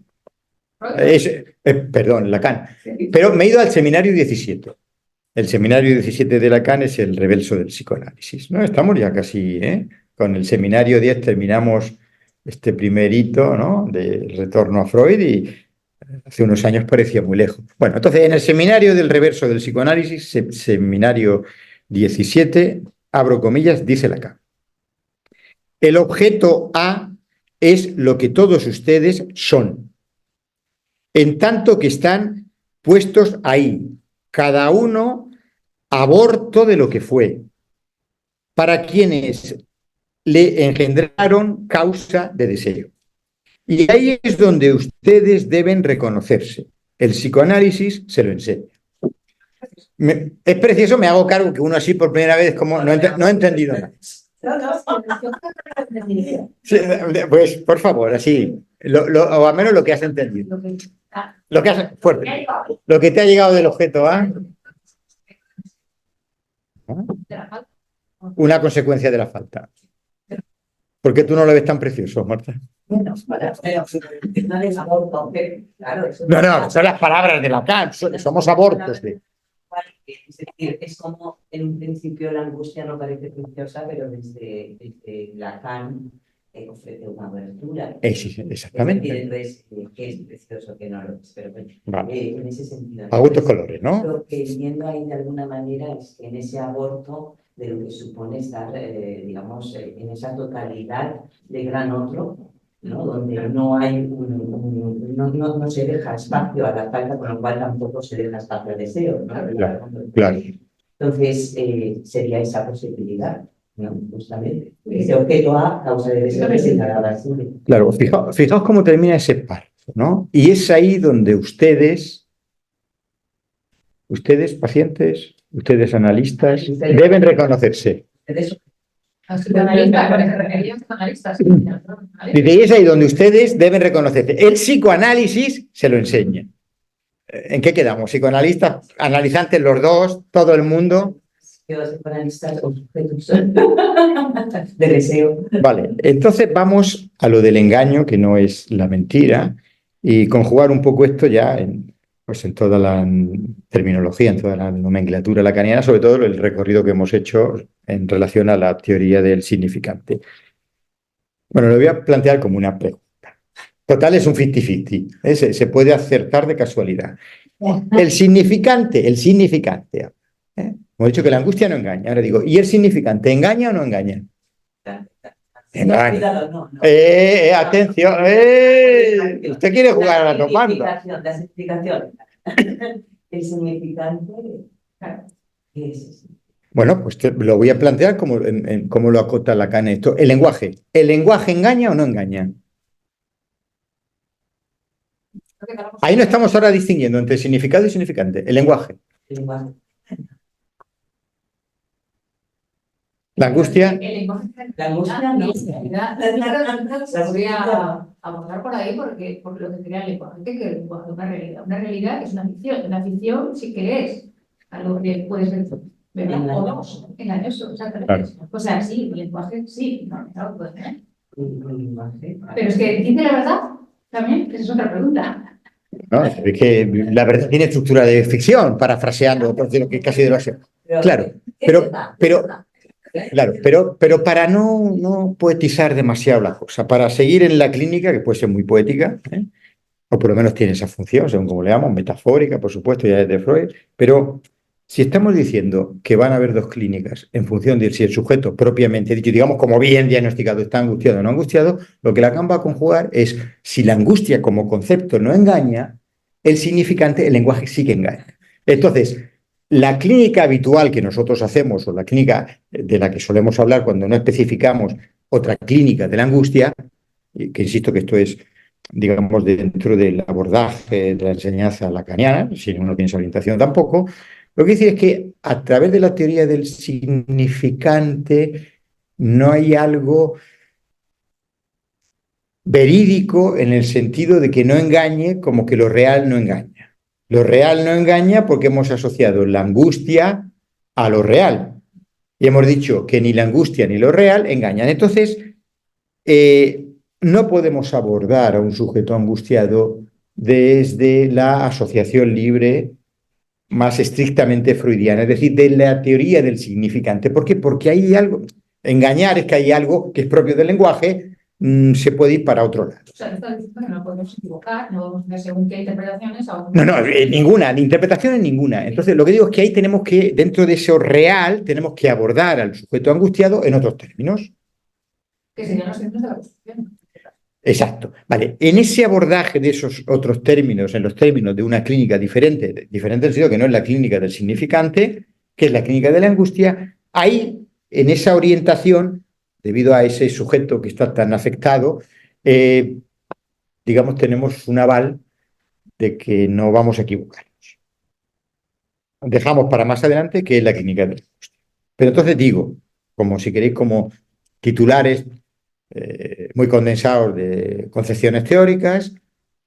perdón, Lacan, pero me he ido al seminario 17. El seminario 17 de Lacan es el reverso del psicoanálisis, ¿no? Estamos ya casi, con el seminario 10 terminamos este primer hito, ¿no? De retorno a Freud y hace unos años parecía muy lejos. Bueno, entonces en el seminario del reverso del psicoanálisis, seminario 17, abro comillas, dice Lacan: el objeto A es lo que todos ustedes son, en tanto que están puestos ahí, cada uno aborto de lo que fue, para quienes le engendraron causa de deseo. Y ahí es donde ustedes deben reconocerse. El psicoanálisis se lo enseña. Es precioso, me hago cargo que uno así por primera vez como no he entendido nada. Sí, pues, por favor, así, o al menos lo que has entendido. Lo que has, fuerte. Lo que te ha llegado del objeto A. Una consecuencia de la falta. ¿Por qué tú no lo ves tan precioso, Marta? Bueno, claro, No, son las palabras de Lacan, somos abortos de... Es decir, es como en un principio la angustia no parece preciosa, pero desde Lacan ofrece una abertura. Exactamente. Es decir, que es precioso, que no lo es, pero bueno, vale. En ese sentido. A gustos colores, ¿no? Lo que viendo ahí de alguna manera es que en ese aborto de lo que supone estar, digamos, en esa totalidad de gran otro, ¿no? Donde no hay no se deja espacio a la falta, con lo cual tampoco se deja espacio al deseo, ¿no? Claro. Entonces, sería esa posibilidad, ¿no? Justamente. Ese objeto A, causa de deseo, presentará la suya. Claro, fijaos cómo termina ese párrafo, ¿no? Y es ahí donde ustedes pacientes, ustedes analistas, deben reconocerse. Dice, y es ahí donde ustedes deben reconocerse. El psicoanálisis se lo enseña. ¿En qué quedamos? Psicoanalistas, analizantes los dos, todo el mundo. Psicoanalistas o sujetos de deseo. Vale, entonces vamos a lo del engaño, que no es la mentira, y conjugar un poco esto ya en toda la terminología, en toda la nomenclatura lacaniana, sobre todo el recorrido que hemos hecho en relación a la teoría del significante. Bueno, lo voy a plantear como una pregunta. Total, es un 50-50, se puede acertar de casualidad. El significante, hemos dicho que la angustia no engaña, ahora digo, ¿y el significante engaña o no engaña? Engaña. Atención, usted quiere jugar a la tomanda. La significación. El significante es... Bueno, pues lo voy a plantear como lo acota Lacan esto. El lenguaje. ¿El lenguaje engaña o no engaña? Ahí no estamos ahora distinguiendo entre significado y significante. El lenguaje. La angustia. La angustia no. La voy a abordar por ahí por lo que sería el lenguaje, que el lenguaje es una realidad. Una realidad es una ficción. Una ficción sí que es algo que puede ser verdad o no, engañoso, exactamente. Claro. O sea, sí, el lenguaje sí, no, claro, puede ser. Pero es que dice la verdad también, esa es otra pregunta. No, es que la verdad tiene estructura de ficción, parafraseando de lo que casi de lo hace. Claro, pero para no poetizar demasiado la cosa, para seguir en la clínica, que puede ser muy poética, o por lo menos tiene esa función, según como le llamamos, metafórica, por supuesto, ya es de Freud, pero Si estamos diciendo que van a haber dos clínicas en función de si el sujeto propiamente dicho, digamos como bien diagnosticado, está angustiado o no angustiado, lo que Lacan va a conjugar es si la angustia como concepto no engaña, el significante, el lenguaje sí que engaña. Entonces, la clínica habitual que nosotros hacemos o la clínica de la que solemos hablar cuando no especificamos otra clínica de la angustia, que insisto que esto es, digamos, dentro del abordaje de la enseñanza lacaniana, si uno tiene esa orientación tampoco, lo que quiere decir es que a través de la teoría del significante no hay algo verídico en el sentido de que no engañe como que lo real no engaña. Lo real no engaña porque hemos asociado la angustia a lo real. Y hemos dicho que ni la angustia ni lo real engañan. Entonces, no podemos abordar a un sujeto angustiado desde la asociación libre más estrictamente freudiana, es decir, de la teoría del significante. ¿Por qué? Porque hay algo, engañar es que hay algo que es propio del lenguaje, se puede ir para otro lado. O sea, está diciendo que no podemos equivocar, no podemos hacer según qué interpretaciones. No, ninguna, ni interpretación ninguna. Entonces, lo que digo es que ahí tenemos que, dentro de eso real, tenemos que abordar al sujeto angustiado en otros términos. Que serían los términos de la Constitución. Exacto. Vale. En ese abordaje de esos otros términos, en los términos de una clínica diferente en el sentido que no es la clínica del significante, que es la clínica de la angustia, ahí, en esa orientación, debido a ese sujeto que está tan afectado, digamos, tenemos un aval de que no vamos a equivocarnos. Dejamos para más adelante que es la clínica de la angustia. Pero entonces digo, como si queréis, como titulares muy condensados de concepciones teóricas,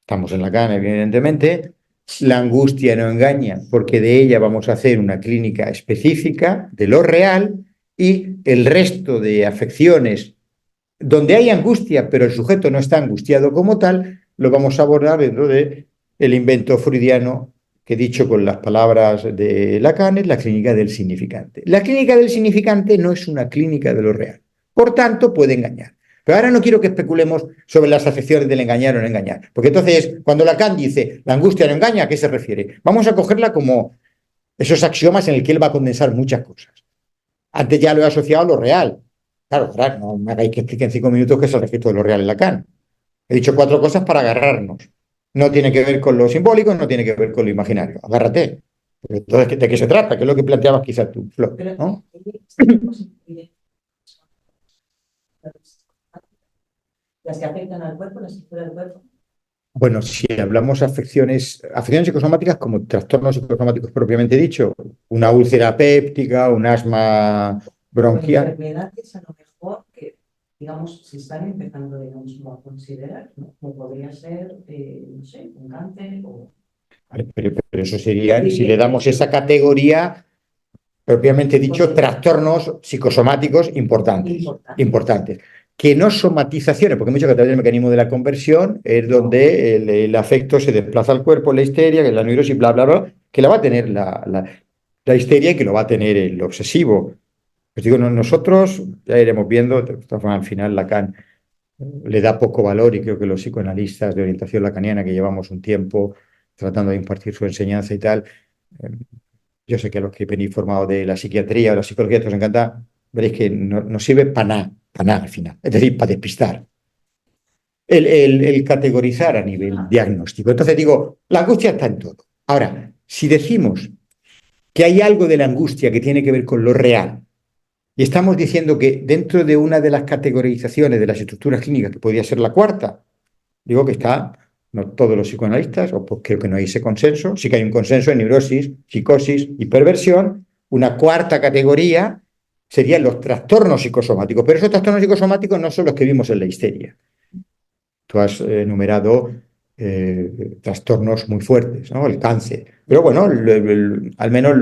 estamos en Lacan, evidentemente, la angustia no engaña, porque de ella vamos a hacer una clínica específica de lo real y el resto de afecciones donde hay angustia, pero el sujeto no está angustiado como tal, lo vamos a abordar dentro del invento freudiano que, dicho con las palabras de Lacan, es la clínica del significante. La clínica del significante no es una clínica de lo real, por tanto puede engañar. Pero ahora no quiero que especulemos sobre las afecciones del engañar o no engañar, porque entonces cuando Lacan dice la angustia no engaña, ¿a qué se refiere? Vamos a cogerla como esos axiomas en el que él va a condensar muchas cosas. Antes ya lo he asociado a lo real. Claro, no me hagáis que explique en 5 minutos qué es el registro de lo real en Lacan. He dicho 4 cosas para agarrarnos. No tiene que ver con lo simbólico, no tiene que ver con lo imaginario. Agárrate. Pero entonces, ¿de qué se trata? ¿Qué es lo que planteabas quizás tú, Flor? ¿No? Las que afectan al cuerpo, las que fuera del cuerpo. Bueno, si hablamos de afecciones psicosomáticas como trastornos psicosomáticos propiamente dicho, una úlcera péptica, un asma bronquial. Enfermedades a lo mejor que, digamos, se están empezando, digamos, a considerar, ¿no? Como podría ser, no sé, un cáncer o... Pero eso sería, si le damos esa categoría, propiamente dicho, trastornos psicosomáticos importantes. Que no somatizaciones, porque hemos dicho que a través del mecanismo de la conversión es donde el afecto se desplaza al cuerpo, la histeria, que es la neurosis, bla, bla, bla, que la va a tener la histeria y que lo va a tener el obsesivo. Pues digo, nosotros ya iremos viendo, al final Lacan le da poco valor y creo que los psicoanalistas de orientación lacaniana que llevamos un tiempo tratando de impartir su enseñanza y tal, yo sé que a los que venís formados de la psiquiatría o la psicología, esto os encanta, veréis que no sirve para nada al final, es decir, para despistar. El categorizar a nivel diagnóstico. Entonces digo, la angustia está en todo. Ahora, si decimos que hay algo de la angustia que tiene que ver con lo real, y estamos diciendo que dentro de una de las categorizaciones de las estructuras clínicas, que podría ser la cuarta, digo que está, no todos los psicoanalistas, o pues creo que no hay ese consenso, sí que hay un consenso en neurosis, psicosis y perversión, una cuarta categoría serían los trastornos psicosomáticos, pero esos trastornos psicosomáticos no son los que vimos en la histeria. Tú has enumerado trastornos muy fuertes, ¿no? El cáncer. Pero bueno, al menos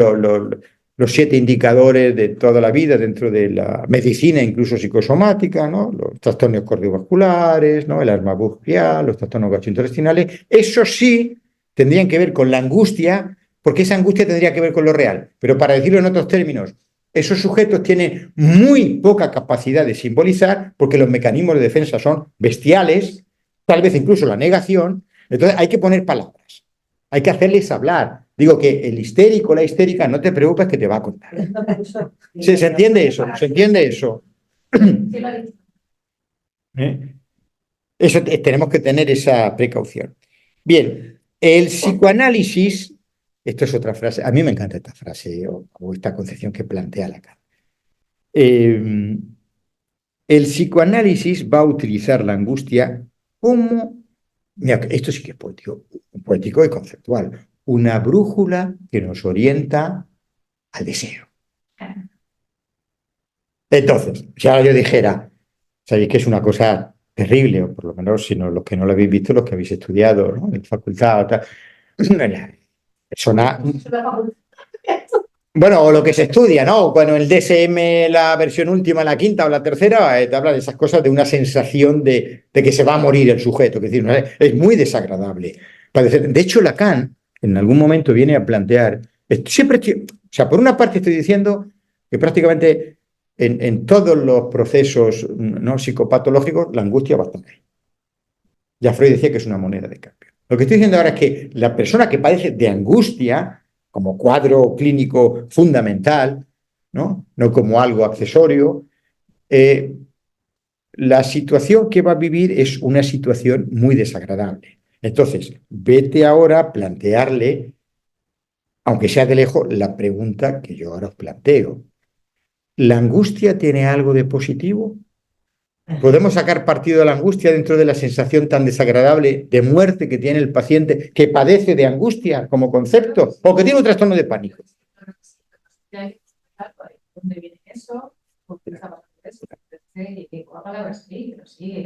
los 7 indicadores de toda la vida dentro de la medicina, incluso psicosomática, ¿no? Los trastornos cardiovasculares, ¿no? El asma bronquial, los trastornos gastrointestinales, eso sí tendrían que ver con la angustia, porque esa angustia tendría que ver con lo real. Pero para decirlo en otros términos, esos sujetos tienen muy poca capacidad de simbolizar porque los mecanismos de defensa son bestiales, tal vez incluso la negación. Entonces hay que poner palabras, hay que hacerles hablar, Digo que el histérico, la histérica, no te preocupes que te va a contar. ¿Se entiende eso? ¿Se entiende eso? Sí, lo ha dicho. Eso tenemos que tener esa precaución. Bien, el psicoanálisis, esto es otra frase, a mí me encanta esta frase o esta concepción que plantea Lacan. El psicoanálisis va a utilizar la angustia como, mira, esto sí que es poético y conceptual, una brújula que nos orienta al deseo. Entonces, si ahora yo dijera, sabéis que es una cosa terrible, o por lo menos si no, los que no lo habéis visto, los que habéis estudiado, ¿no? En facultad o tal, bueno, o lo que se estudia, ¿no? Bueno, el DSM, la versión última, la quinta o la tercera, te habla de esas cosas, de una sensación de que se va a morir el sujeto. Es decir, es muy desagradable. De hecho, Lacan en algún momento viene a plantear, o sea, por una parte estoy diciendo que prácticamente en todos los procesos no psicopatológicos la angustia va a estar ahí. Ya Freud decía que es una moneda de cambio. Lo que estoy diciendo ahora es que la persona que padece de angustia como cuadro clínico fundamental, no como algo accesorio, la situación que va a vivir es una situación muy desagradable. Entonces, vete ahora a plantearle, aunque sea de lejos, la pregunta que yo ahora os planteo. ¿La angustia tiene algo de positivo? ¿Podemos sacar partido de la angustia dentro de la sensación tan desagradable de muerte que tiene el paciente que padece de angustia como concepto o que tiene un trastorno de pánico? ¿Dónde viene eso? ¿Por qué está pasando eso? Con palabras sí, pero sí,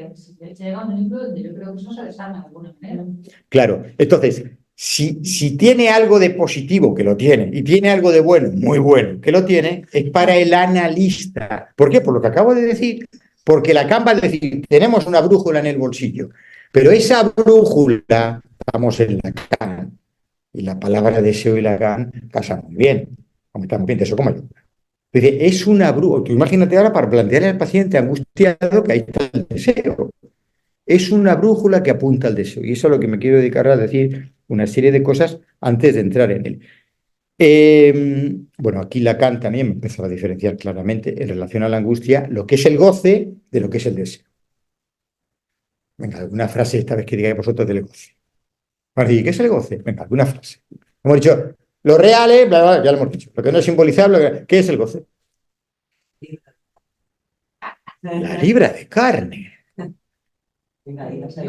llega a un momento donde yo creo que eso se desarma de alguna manera. Claro, entonces, si tiene algo de positivo, que lo tiene, y tiene algo de bueno, muy bueno, que lo tiene, es para el analista. ¿Por qué? Por lo que acabo de decir. Porque Lacan va a decir, tenemos una brújula en el bolsillo, pero esa brújula, estamos en Lacan, y la palabra deseo y Lacan casan muy bien, aunque está muy bien, eso como yo. Dice, es una brújula, tú imagínate ahora para plantearle al paciente angustiado que ahí está el deseo. Es una brújula que apunta al deseo, y eso es lo que me quiero dedicar a decir una serie de cosas antes de entrar en él. Bueno, aquí Lacan también empezó a diferenciar claramente en relación a la angustia lo que es el goce de lo que es el deseo. Venga, alguna frase esta vez que digáis vosotros del goce. Vale, ¿qué es el goce? Venga, alguna frase. Hemos dicho, lo real es, bla, bla, ya lo hemos dicho. Lo que no es simbolizable, ¿qué es el goce? La libra de carne. Yo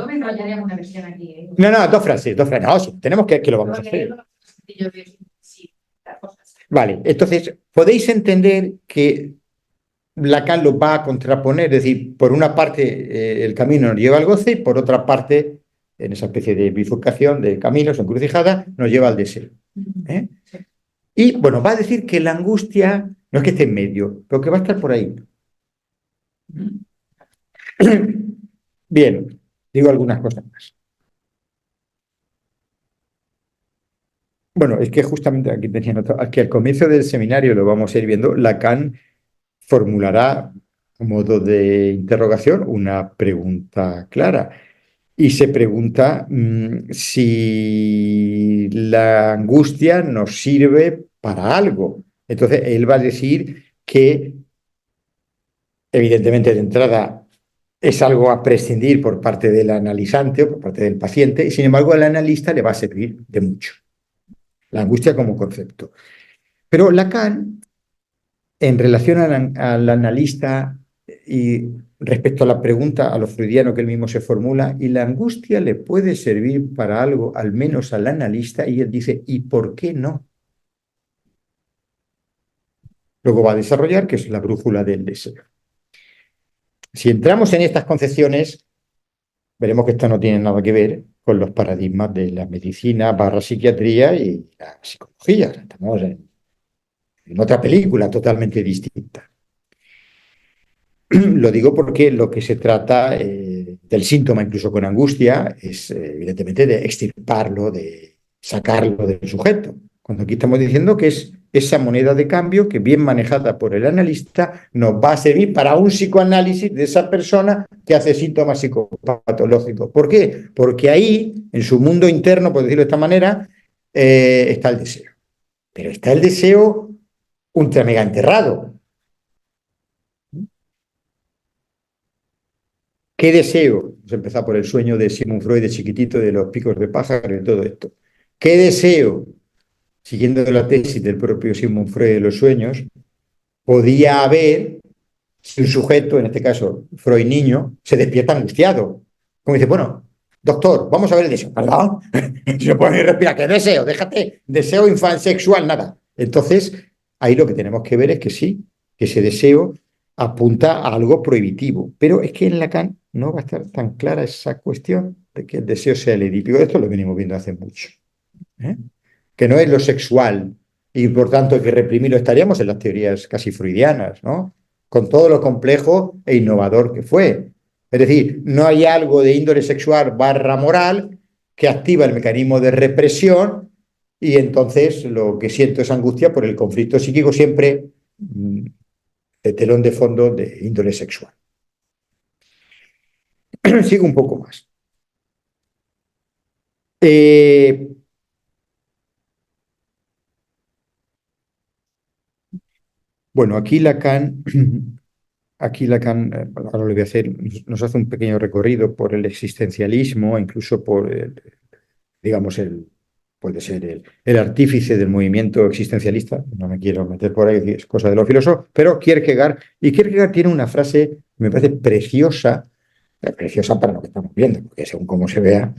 me enrollaría en una versión aquí. No, dos frases. No, sí, tenemos que lo vamos a hacer. Vale, entonces, podéis entender que Lacan lo va a contraponer, es decir, por una parte el camino nos lleva al goce y por otra parte, en esa especie de bifurcación de caminos, encrucijada, nos lleva al deseo. Y bueno, va a decir que la angustia no es que esté en medio, pero que va a estar por ahí. Bien, digo algunas cosas más. Bueno, es que justamente aquí tenía notado, aquí al comienzo del seminario lo vamos a ir viendo, Lacan formulará a modo de interrogación una pregunta clara y se pregunta si la angustia nos sirve para algo. Entonces él va a decir que evidentemente de entrada es algo a prescindir por parte del analizante o por parte del paciente y sin embargo al analista le va a servir de mucho. La angustia como concepto. Pero Lacan, en relación al analista y respecto a la pregunta, a lo freudiano que él mismo se formula, y la angustia le puede servir para algo, al menos al analista, y él dice, ¿y por qué no? Luego va a desarrollar que es la brújula del deseo. Si entramos en estas concepciones, veremos que esto no tiene nada que ver con los paradigmas de la medicina / psiquiatría y la psicología. Estamos en otra película totalmente distinta. Lo digo porque lo que se trata del síntoma, incluso con angustia, es evidentemente de extirparlo, de sacarlo del sujeto. Cuando aquí estamos diciendo que es esa moneda de cambio que, bien manejada por el analista, nos va a servir para un psicoanálisis de esa persona que hace síntomas psicopatológicos. ¿Por qué? Porque ahí, en su mundo interno, por decirlo de esta manera, está el deseo. Pero está el deseo ultra mega enterrado. ¿Qué deseo? Vamos a empezar por el sueño de Sigmund Freud de chiquitito, de los picos de pájaro y todo esto. ¿Qué deseo? Siguiendo la tesis del propio Sigmund Freud de los sueños, podía haber si un sujeto, en este caso Freud niño, se despierta angustiado. Como dice, bueno, doctor, vamos a ver el deseo. ¿Perdón? Si no puedo ni respirar, ¿qué deseo? Déjate, deseo sexual, nada. Entonces, ahí lo que tenemos que ver es que sí, que ese deseo apunta a algo prohibitivo. Pero es que en Lacan no va a estar tan clara esa cuestión de que el deseo sea el edípico. Esto lo venimos viendo hace mucho. Que no es lo sexual y por tanto hay que reprimirlo. Estaríamos en las teorías casi freudianas, ¿no? Con todo lo complejo e innovador que fue. Es decir, no hay algo de índole sexual / moral que activa el mecanismo de represión y entonces lo que siento es angustia por el conflicto psíquico siempre de telón de fondo de índole sexual. Sigo un poco más. Bueno, aquí Lacan, ahora lo voy a hacer, nos hace un pequeño recorrido por el existencialismo, incluso por, digamos, puede ser el artífice del movimiento existencialista, no me quiero meter por ahí, es cosa de los filósofos, pero Kierkegaard tiene una frase que me parece preciosa para lo que estamos viendo, porque según cómo se vea,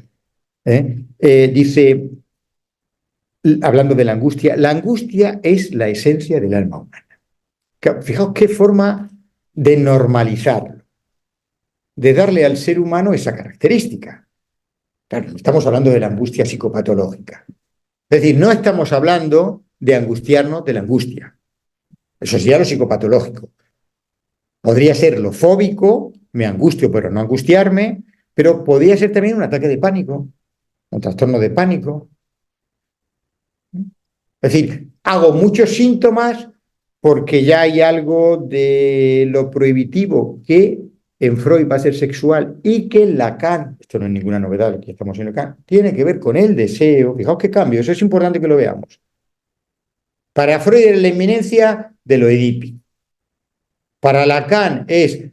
dice, hablando de la angustia es la esencia del alma humana. Fijaos qué forma de normalizarlo, de darle al ser humano esa característica. Claro, estamos hablando de la angustia psicopatológica. Es decir, no estamos hablando de angustiarnos de la angustia. Eso sería lo psicopatológico. Podría ser lo fóbico, me angustio pero no angustiarme, pero podría ser también un ataque de pánico, un trastorno de pánico. Es decir, hago muchos síntomas porque ya hay algo de lo prohibitivo que en Freud va a ser sexual y que en Lacan, esto no es ninguna novedad, aquí estamos en Lacan, tiene que ver con el deseo. Fijaos qué cambio, eso es importante que lo veamos. Para Freud es la inminencia de lo edípico. Para Lacan es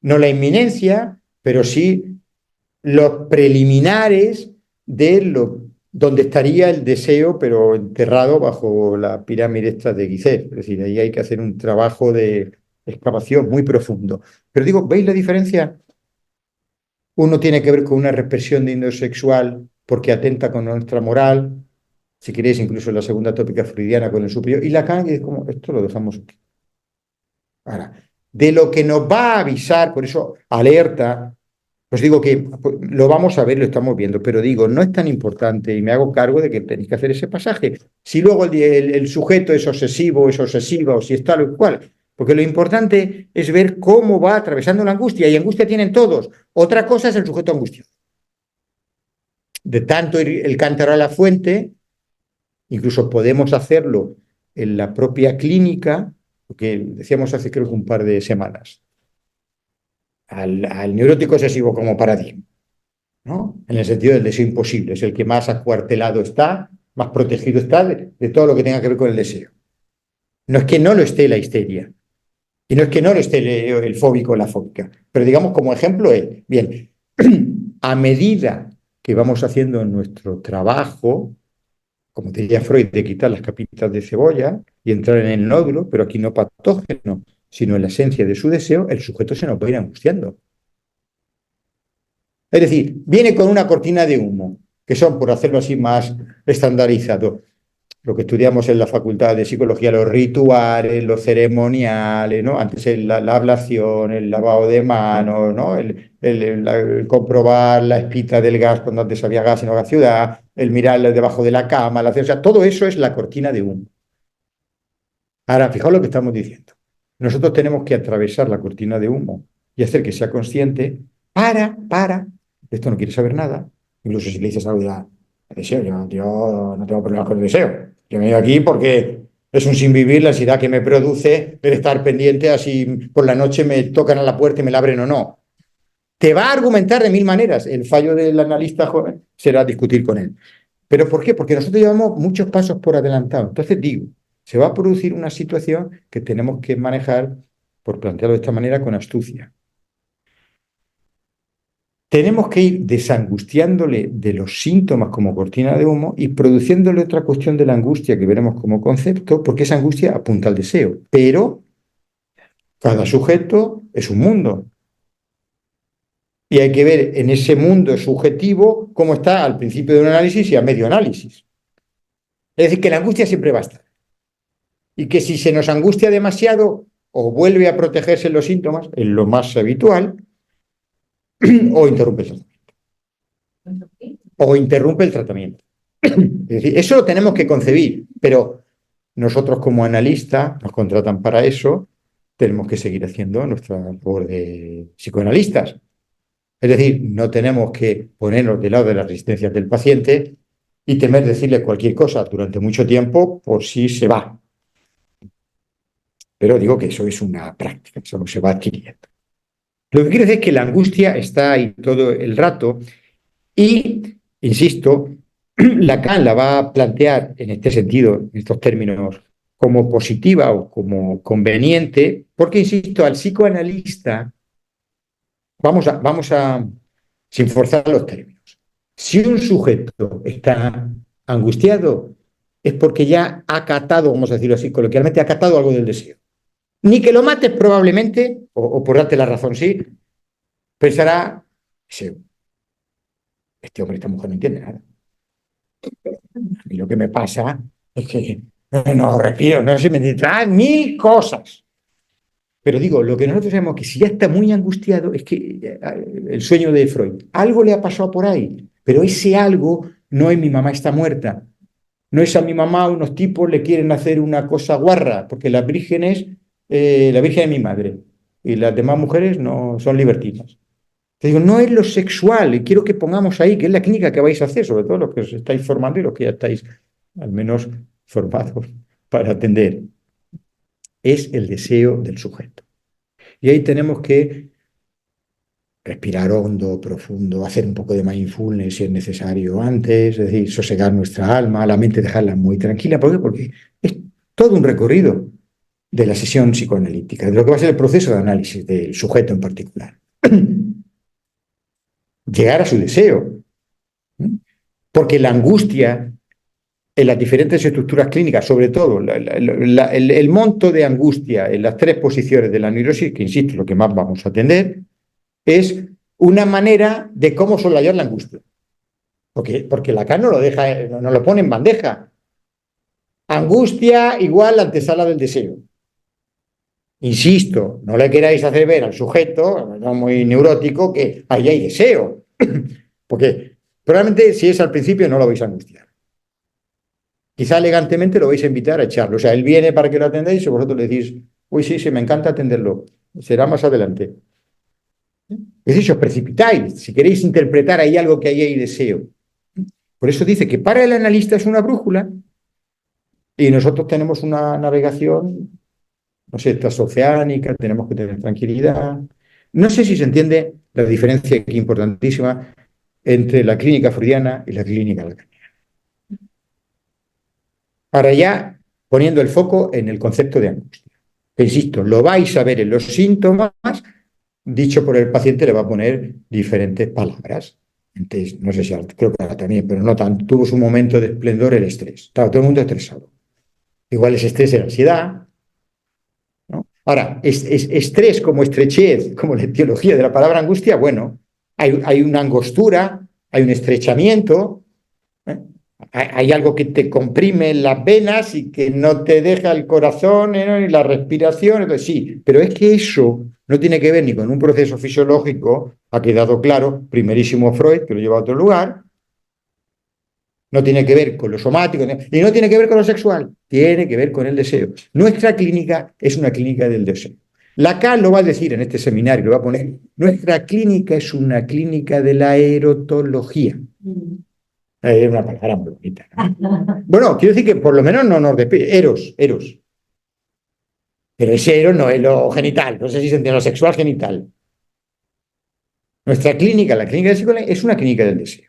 no la inminencia, pero sí los preliminares de donde estaría el deseo, pero enterrado bajo la pirámide esta de Guizet. Es decir, ahí hay que hacer un trabajo de excavación muy profundo. Pero digo, ¿veis la diferencia? Uno tiene que ver con una represión de índole sexual porque atenta con nuestra moral, si queréis, incluso en la segunda tópica freudiana con el superior, y Lacan es como, esto lo dejamos aquí. Ahora, de lo que nos va a avisar, por eso alerta, os digo que lo vamos a ver, lo estamos viendo, pero digo, no es tan importante y me hago cargo de que tenéis que hacer ese pasaje. Si luego el sujeto es obsesivo, es obsesiva o si está lo cual, porque lo importante es ver cómo va atravesando la angustia y angustia tienen todos. Otra cosa es el sujeto angustioso. De tanto ir el cántaro a la fuente, incluso podemos hacerlo en la propia clínica, porque decíamos hace creo que un par de semanas, al neurótico obsesivo como paradigma, ¿no? En el sentido del deseo imposible, es el que más acuartelado está, más protegido está de todo lo que tenga que ver con el deseo. No es que no lo esté la histeria, y no es que no lo esté el fóbico o la fóbica, pero digamos como ejemplo es, bien, a medida que vamos haciendo nuestro trabajo, como diría Freud, de quitar las capitas de cebolla y entrar en el nódulo, pero aquí no patógeno, sino en la esencia de su deseo, el sujeto se nos va a ir angustiando. Es decir, viene con una cortina de humo, que son, por hacerlo así más estandarizado, lo que estudiamos en la Facultad de Psicología, los rituales, los ceremoniales, ¿no? Antes la ablación, el lavado de manos, ¿no? El comprobar la espita del gas cuando antes había gas en la ciudad, el mirar debajo de la cama, o sea, todo eso es la cortina de humo. Ahora, fijaos lo que estamos diciendo. Nosotros tenemos que atravesar la cortina de humo y hacer que sea consciente esto no quiere saber nada, incluso si le dices algo de deseo, yo no tengo problemas con el deseo. Yo me he ido aquí porque es un sinvivir la ansiedad que me produce el estar pendiente así por la noche me tocan a la puerta y me la abren o no. Te va a argumentar de mil maneras. El fallo del analista joven será discutir con él. ¿Pero por qué? Porque nosotros llevamos muchos pasos por adelantado. Entonces digo, se va a producir una situación que tenemos que manejar, por plantearlo de esta manera, con astucia. Tenemos que ir desangustiándole de los síntomas como cortina de humo y produciéndole otra cuestión de la angustia que veremos como concepto, porque esa angustia apunta al deseo. Pero cada sujeto es un mundo. Y hay que ver en ese mundo subjetivo cómo está al principio de un análisis y a medio análisis. Es decir, que la angustia siempre va a estar. Y que si se nos angustia demasiado o vuelve a protegerse los síntomas, es lo más habitual, o interrumpe el tratamiento. O interrumpe el tratamiento. Es decir, eso lo tenemos que concebir, pero nosotros como analistas, nos contratan para eso, tenemos que seguir haciendo nuestra labor de psicoanalistas. Es decir, no tenemos que ponernos del lado de las resistencias del paciente y temer decirle cualquier cosa durante mucho tiempo por si se va. Pero digo que eso es una práctica, eso se va adquiriendo. Lo que quiere decir es que la angustia está ahí todo el rato y, insisto, Lacan la va a plantear en este sentido, en estos términos, como positiva o como conveniente, porque, insisto, al psicoanalista, vamos a sin forzar los términos. Si un sujeto está angustiado, es porque ya ha catado, vamos a decirlo así coloquialmente, ha catado algo del deseo. Ni que lo mates probablemente, o por darte la razón, sí, pensará, este hombre, esta mujer no entiende nada. Y lo que me pasa es que no respiro, no sé, me traen mil cosas. Pero digo, lo que nosotros sabemos que si ya está muy angustiado es que el sueño de Freud, algo le ha pasado por ahí, pero ese algo no es mi mamá está muerta, no es a mi mamá unos tipos le quieren hacer una cosa guarra, porque las vírgenes, la virgen es mi madre y las demás mujeres no son libertinas. Te digo, no es lo sexual, y quiero que pongamos ahí, que es la clínica que vais a hacer, sobre todo los que os estáis formando y los que ya estáis al menos formados para atender. Es el deseo del sujeto. Y ahí tenemos que respirar hondo, profundo, hacer un poco de mindfulness si es necesario antes, es decir, sosegar nuestra alma, la mente dejarla muy tranquila. ¿Por qué? Porque es todo un recorrido de la sesión psicoanalítica, de lo que va a ser el proceso de análisis del sujeto en particular. Llegar a su deseo. Porque la angustia en las diferentes estructuras clínicas, sobre todo el monto de angustia en las tres posiciones de la neurosis, que insisto, lo que más vamos a atender, es una manera de cómo soslayar la angustia. Porque Lacan no lo deja, no lo pone en bandeja. Angustia igual antesala del deseo. Insisto, no le queráis hacer ver al sujeto, no muy neurótico, que ahí hay deseo. Porque probablemente si es al principio no lo vais a angustiar. Quizá elegantemente lo vais a invitar a echarlo. O sea, él viene para que lo atendáis y vosotros le decís, uy, sí, me encanta atenderlo. Será más adelante. Es decir, si os precipitáis, si queréis interpretar ahí algo que ahí hay deseo. Por eso dice que para el analista es una brújula y nosotros tenemos una navegación, no sé, transoceánica, tenemos que tener tranquilidad. No sé si se entiende la diferencia aquí importantísima entre la clínica freudiana y la clínica lacaniana. Ahora ya poniendo el foco en el concepto de angustia. Insisto, lo vais a ver en los síntomas, dicho por el paciente le va a poner diferentes palabras. Entonces, no sé si creo que ahora también, pero no tanto. Tuvo su momento de esplendor el estrés. Claro, todo el mundo estresado. Igual es estrés y ansiedad, ¿no? Ahora, estrés como estrechez, como la etiología de la palabra angustia, bueno, hay una angostura, hay un estrechamiento, ¿eh? Hay algo que te comprime las venas y que no te deja el corazón, ¿no? Y la respiración. Entonces, sí, pero es que eso no tiene que ver ni con un proceso fisiológico, ha quedado claro, primerísimo Freud, que lo lleva a otro lugar, no tiene que ver con lo somático, y no tiene que ver con lo sexual, tiene que ver con el deseo. Nuestra clínica es una clínica del deseo. Lacan lo va a decir en este seminario, lo va a poner, nuestra clínica es una clínica de la erotología. Es una palabra muy bonita, ¿no? Bueno, quiero decir que por lo menos no nos despide. Eros. Pero ese eros no es lo genital, no sé si se entiende, lo sexual genital. Nuestra clínica, la clínica del psicólogo, es una clínica del deseo.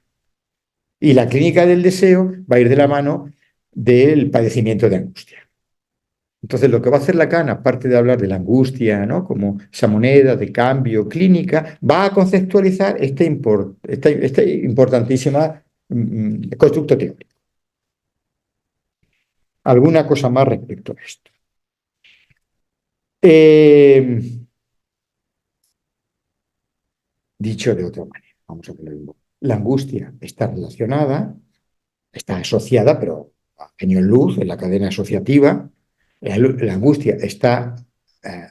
Y la clínica del deseo va a ir de la mano del padecimiento de angustia. Entonces, lo que va a hacer Lacan, aparte de hablar de la angustia, ¿no?, como esa moneda de cambio clínica, va a conceptualizar esta importantísima constructo teórico. ¿Alguna cosa más respecto a esto? Dicho de otra manera, vamos a ponerlo. La angustia está relacionada, está asociada, pero a pequeño en luz, en la cadena asociativa. La angustia está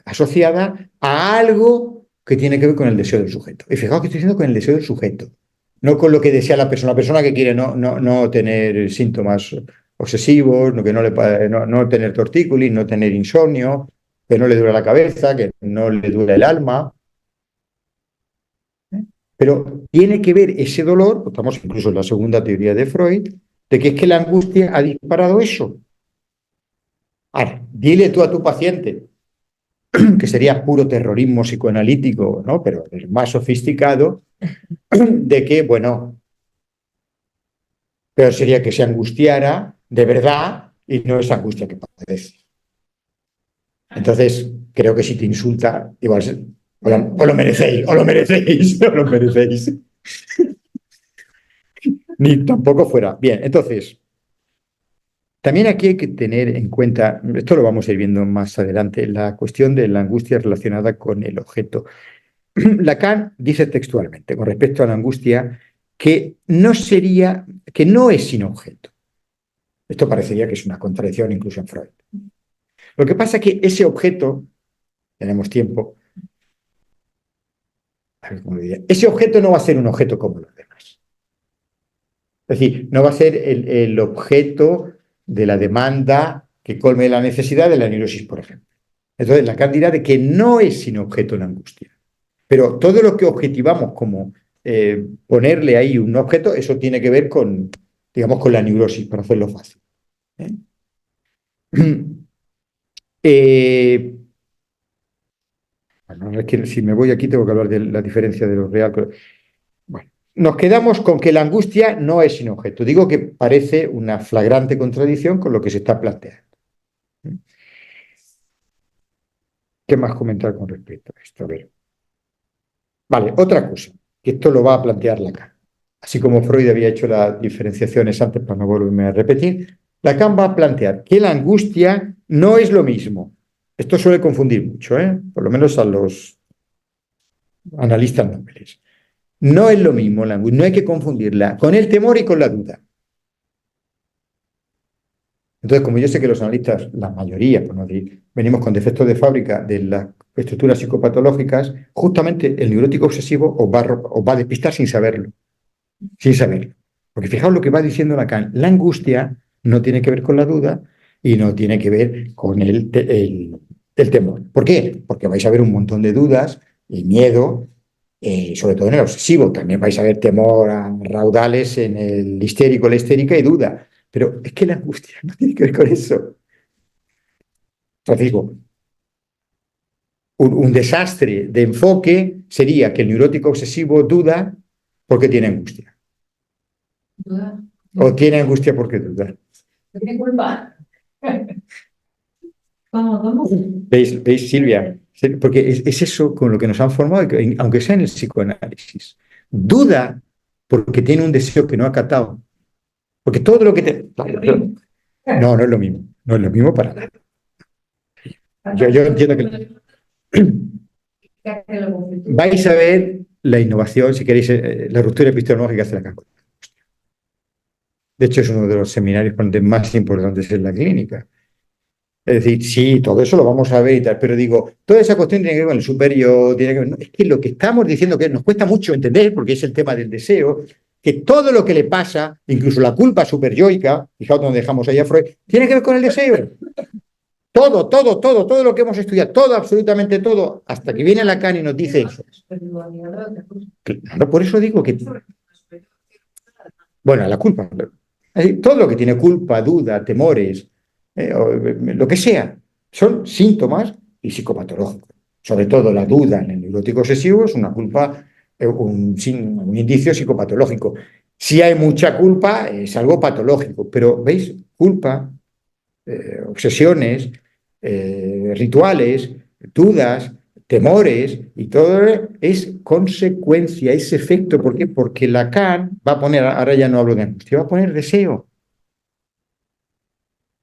asociada a algo que tiene que ver con el deseo del sujeto. Y fijaos que estoy diciendo con el deseo del sujeto, no con lo que desea la persona que quiere no tener síntomas obsesivos, que no tener tortícolis, no tener insomnio, que no le duele la cabeza, que no le duele el alma. Pero tiene que ver ese dolor, estamos incluso en la segunda teoría de Freud, de que es que la angustia ha disparado eso. Ahora, dile tú a tu paciente, que sería puro terrorismo psicoanalítico, ¿no?, pero el más sofisticado, de que, bueno, pero sería que se angustiara de verdad y no esa angustia que padece. Entonces, creo que si te insulta, igual o lo merecéis, o lo merecéis, o lo merecéis. Ni tampoco fuera. Bien, entonces, también aquí hay que tener en cuenta, esto lo vamos a ir viendo más adelante, la cuestión de la angustia relacionada con el objeto. Lacan dice textualmente, con respecto a la angustia, que no es sin objeto. Esto parecería que es una contradicción incluso en Freud. Lo que pasa es que ese objeto, tenemos tiempo, a ver cómo lo diría, ese objeto no va a ser un objeto como los demás. Es decir, no va a ser el objeto de la demanda que colme la necesidad de la neurosis, por ejemplo. Entonces, Lacan dirá de que no es sin objeto la angustia. Pero todo lo que objetivamos como ponerle ahí un objeto, eso tiene que ver con, digamos, con la neurosis, para hacerlo fácil. Bueno, es que si me voy aquí tengo que hablar de la diferencia de lo real. Bueno, nos quedamos con que la angustia no es sin objeto. Digo que parece una flagrante contradicción con lo que se está planteando. ¿Qué más comentar con respecto a esto? A ver. Vale, otra cosa, que esto lo va a plantear Lacan. Así como Freud había hecho las diferenciaciones antes, para no volverme a repetir, Lacan va a plantear que la angustia no es lo mismo. Esto suele confundir mucho, por lo menos a los analistas nobles. No es lo mismo la angustia, no hay que confundirla con el temor y con la duda. Entonces, como yo sé que los analistas, la mayoría, por no decir, venimos con defectos de fábrica de las estructuras psicopatológicas, justamente el neurótico obsesivo os va a despistar sin saberlo. Sin saberlo. Porque fijaos lo que va diciendo Lacan. La angustia no tiene que ver con la duda y no tiene que ver con el temor. ¿Por qué? Porque vais a ver un montón de dudas y miedo, sobre todo en el obsesivo. También vais a ver temor a raudales en el histérico, la histérica y duda. Pero es que la angustia no tiene que ver con eso. Entonces digo, un desastre de enfoque sería que el neurótico obsesivo duda porque tiene angustia. Duda. O tiene angustia porque duda. No tiene culpa. ¿Cómo? ¿Veis, Silvia? Porque es eso con lo que nos han formado, aunque sea en el psicoanálisis. Duda porque tiene un deseo que no ha acatado. Porque todo lo que te... No es lo mismo. No es lo mismo para nada. Yo entiendo que... Vais a ver la innovación, si queréis, la ruptura epistemológica hace Lacan. De hecho, es uno de los seminarios más importantes en la clínica. Es decir, sí, todo eso lo vamos a ver y tal, pero digo, toda esa cuestión tiene que ver con el superior, tiene que ver, no, es que lo que estamos diciendo que nos cuesta mucho entender, porque es el tema del deseo, que todo lo que le pasa, incluso la culpa superyoica, fijaos donde dejamos ahí a Freud, tiene que ver con el deseo. Todo lo que hemos estudiado, todo, absolutamente todo, hasta que viene Lacan y nos dice eso. Claro, por eso digo que... Bueno, la culpa. Es decir, todo lo que tiene culpa, duda, temores, lo que sea, son síntomas y psicopatológicos. Sobre todo la duda en el neurótico obsesivo es una culpa, un indicio psicopatológico. Si hay mucha culpa, es algo patológico, pero ¿veis? Culpa, obsesiones, rituales, dudas, temores, y todo es consecuencia, es efecto. ¿Por qué? Porque Lacan va a poner, ahora ya no hablo de angustia, va a poner deseo.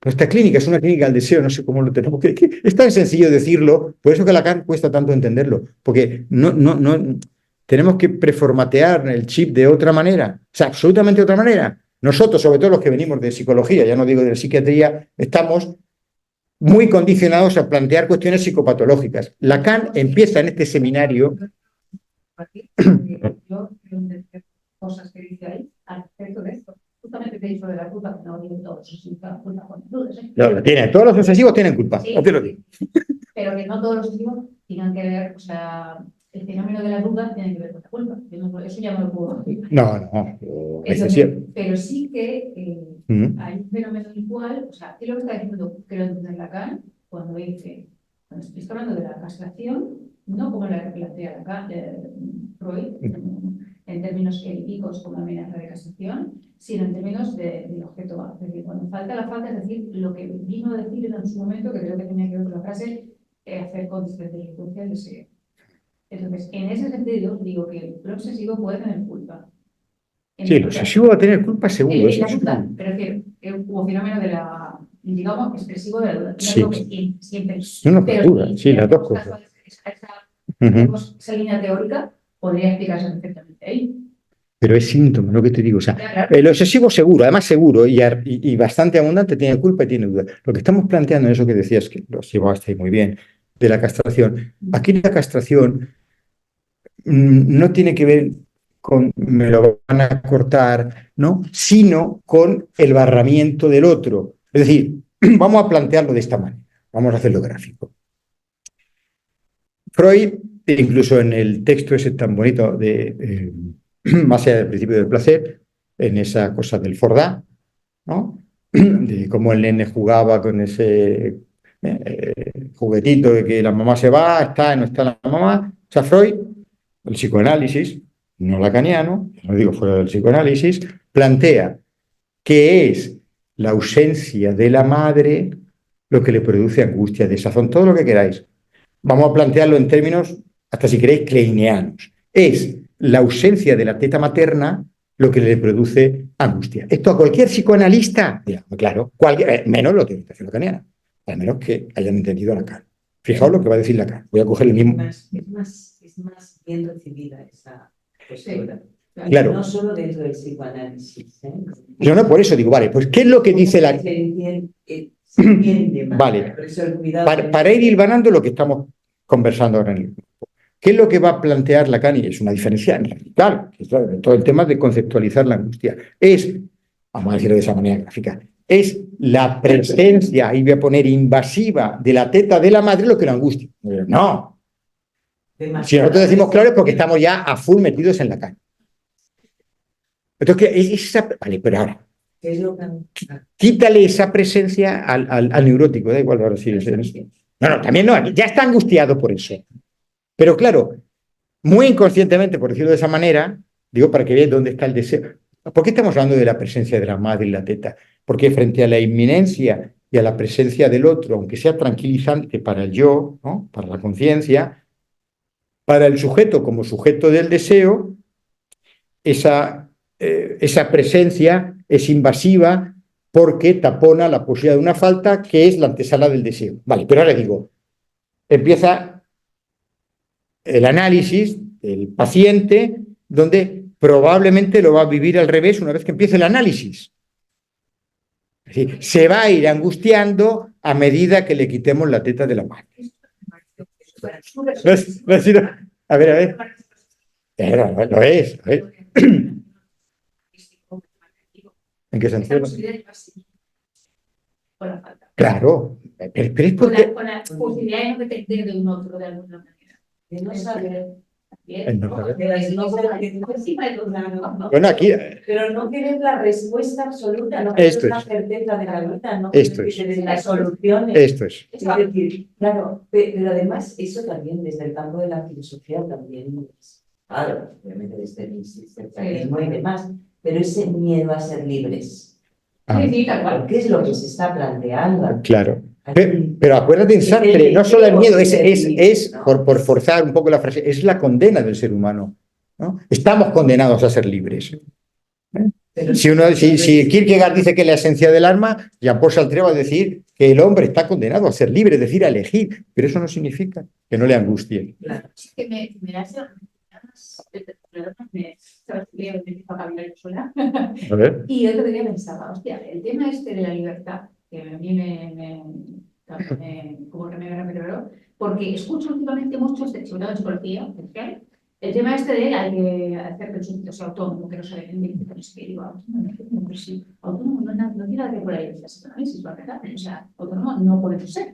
Nuestra clínica es una clínica del deseo, no sé cómo lo tenemos que... Es tan sencillo decirlo, por eso que Lacan cuesta tanto entenderlo, porque no tenemos que preformatear el chip de otra manera, o sea, absolutamente de otra manera. Nosotros, sobre todo los que venimos de psicología, ya no digo de psiquiatría, estamos muy condicionados a plantear cuestiones psicopatológicas. Lacan empieza en este seminario... Yo cosas que dice ahí al respecto de esto. Justamente te he dicho de la culpa, que no digo todos, sí, la culpa con dudas. No, la tienen, todos los obsesivos tienen culpa, Sí, no te lo digo. pero que no todos los obsesivos tienen que ver, o sea, el fenómeno de la duda tiene que ver con la culpa. Eso ya no lo puedo decir. No, pero sí que hay un fenómeno igual, o sea, ¿qué es lo que está diciendo, creo, en Lacan, cuando dice, cuando está hablando de la castración, no como la plantea Lacan, Freud, en términos clínicos como amenaza de castración, sino en términos del objeto A. Es decir, cuando falta la falta, es decir, lo que vino a decir en su momento, que creo que tenía que ver con la frase, hacer con delincuencia el deseo. Entonces, en ese sentido, digo que el obsesivo puede tener culpa. Sí, el obsesivo va a tener culpa seguro. La duda, pero que hubo fenómeno de la, digamos, expresivo de la duda. Sí. No digo que siempre. No, duda, sí, las dos cosas. Esa línea teórica podría explicarse perfectamente ahí. Pero es síntoma, lo que te digo. O sea, el obsesivo seguro, además seguro y bastante abundante, tiene culpa y tiene duda. Lo que estamos planteando en eso que decías, que lo llevaste muy bien, de la castración. Aquí la castración no tiene que ver con me lo van a cortar, ¿no? Sino con el barramiento del otro. Es decir, vamos a plantearlo de esta manera. Vamos a hacerlo gráfico. Freud, incluso en el texto ese tan bonito de más allá del principio del placer, en esa cosa del Fordá, ¿no? De cómo el nene jugaba con ese juguetito de que la mamá se va, está, no está la mamá. O sea, Freud, el psicoanálisis, no lacaniano, no digo fuera del psicoanálisis, plantea que es la ausencia de la madre lo que le produce angustia, desazón, todo lo que queráis. Vamos a plantearlo en términos, hasta si queréis, kleinianos. Es la ausencia de la teta materna lo que le produce angustia. Esto a cualquier psicoanalista, claro, menos la orientación lacaniana, al menos que hayan entendido a Lacan. Fijaos lo que va a decir Lacan. Voy a coger el mismo. Es más bien recibida esa postura. Claro. No solo dentro del psicoanálisis. No, por eso digo, vale, pues ¿qué es lo que dice la... Vale, para ir hilvanando lo que estamos conversando ahora en el grupo. ¿Qué es lo que va a plantear Lacan? Y es una diferencia radical, que es todo el tema de conceptualizar la angustia. Vamos a decirlo de esa manera gráfica, es la presencia, ahí voy a poner invasiva, de la teta de la madre lo que la angustia. No. Si nosotros decimos claro es porque estamos ya a full metidos en Lacan. Entonces, vale, pero ahora, quítale esa presencia al neurótico, da igual ahora sí. No, también no, ya está angustiado por eso. Pero claro, muy inconscientemente, por decirlo de esa manera, digo para que veáis dónde está el deseo. ¿Por qué estamos hablando de la presencia de la madre y la teta? Porque frente a la inminencia y a la presencia del otro, aunque sea tranquilizante para el yo, ¿no? Para la conciencia, para el sujeto como sujeto del deseo, esa presencia es invasiva porque tapona la posibilidad de una falta que es la antesala del deseo. Vale, pero ahora digo, empieza el análisis del paciente donde probablemente lo va a vivir al revés una vez que empiece el análisis. Es decir, se va a ir angustiando a medida que le quitemos la teta de la madre. A ver. Lo es. ¿En qué sentido? Claro, pero es porque... Con la posibilidad de no depender de un otro de alguna manera. De no saber. Bueno, aquí... Pero no tienes la respuesta absoluta, no tienes la certeza de la vida, no tienes las soluciones. Esto es. Es decir, claro, pero además eso también desde el campo de la filosofía también es, claro, obviamente desde el existencialismo y demás, pero ese miedo a ser libres. Ah, Sí, sí, tal cual. ¿Qué es lo que se está planteando? claro. Aquí. Pero acuérdate en Sartre, no solo el miedo, es ¿no? por forzar un poco la frase, es la condena del ser humano, ¿no? Estamos condenados a ser libres. Pero Si Kierkegaard dice que la esencia del alma, Jean-Paul Sartre va a decir que el hombre está condenado a ser libre, es decir, a elegir, pero eso no significa que no le angustie. claro. Sí, que me hace sola. A ver. Y otro día pensaba, hostia, el tema este de la libertad, que a mí como que me recuerdo, porque escucho últimamente mucho, sobre todo en psicología, el tema este de hay que hacer que el sujeto sea autónomo, que no sabe qué, no sé qué, digo, autónomo, pero sí, autónomo no tiene nada que ver con la libertad, psicoanálisis, ¿verdad? O sea, autónomo no puede ser,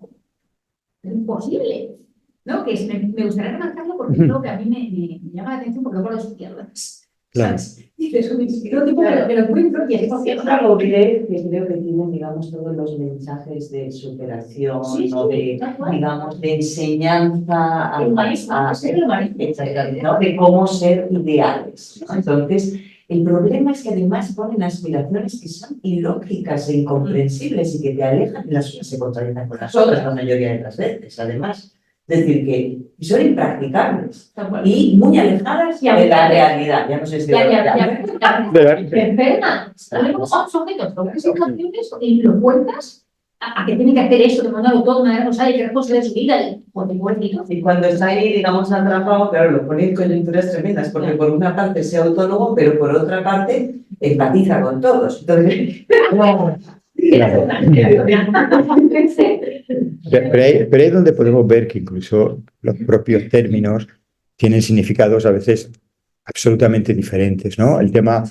es imposible. ¿No? Que me gustaría remarcarlo porque es algo que a mí me llama la atención porque luego lo izquierdas. Claro. Y eso me lo encuentro y es porque Otra movilidad que creo que tienen, digamos, todos los mensajes de superación, Sí, sí, o de, tal cual. digamos, de enseñanza El humanismo, es el humanismo. exactamente, ¿no? De cómo ser ideales, ¿no? Entonces, el problema es que además ponen aspiraciones que son ilógicas e incomprensibles y que te alejan y las unas se contradicen con las otras la mayoría de las veces, además. Es decir, que son impracticables Tal cual. y muy alejadas Y de la aún- realidad. Ya no sé si de la realidad. Te enferman. Ponemos a sujetos, lo que es canciones y lo cuentas a que tiene que hacer eso, de mandarlo todo de manera rosada y que responsable de su vida. Porque pobrecito. Y cuando está ahí, digamos, atrapado, claro, lo pone en coyunturas tremendas, porque por una parte es autónomo, pero por otra parte empatiza con todos. Entonces, Pero ahí es donde podemos ver que incluso los propios términos tienen significados a veces absolutamente diferentes, ¿no? El tema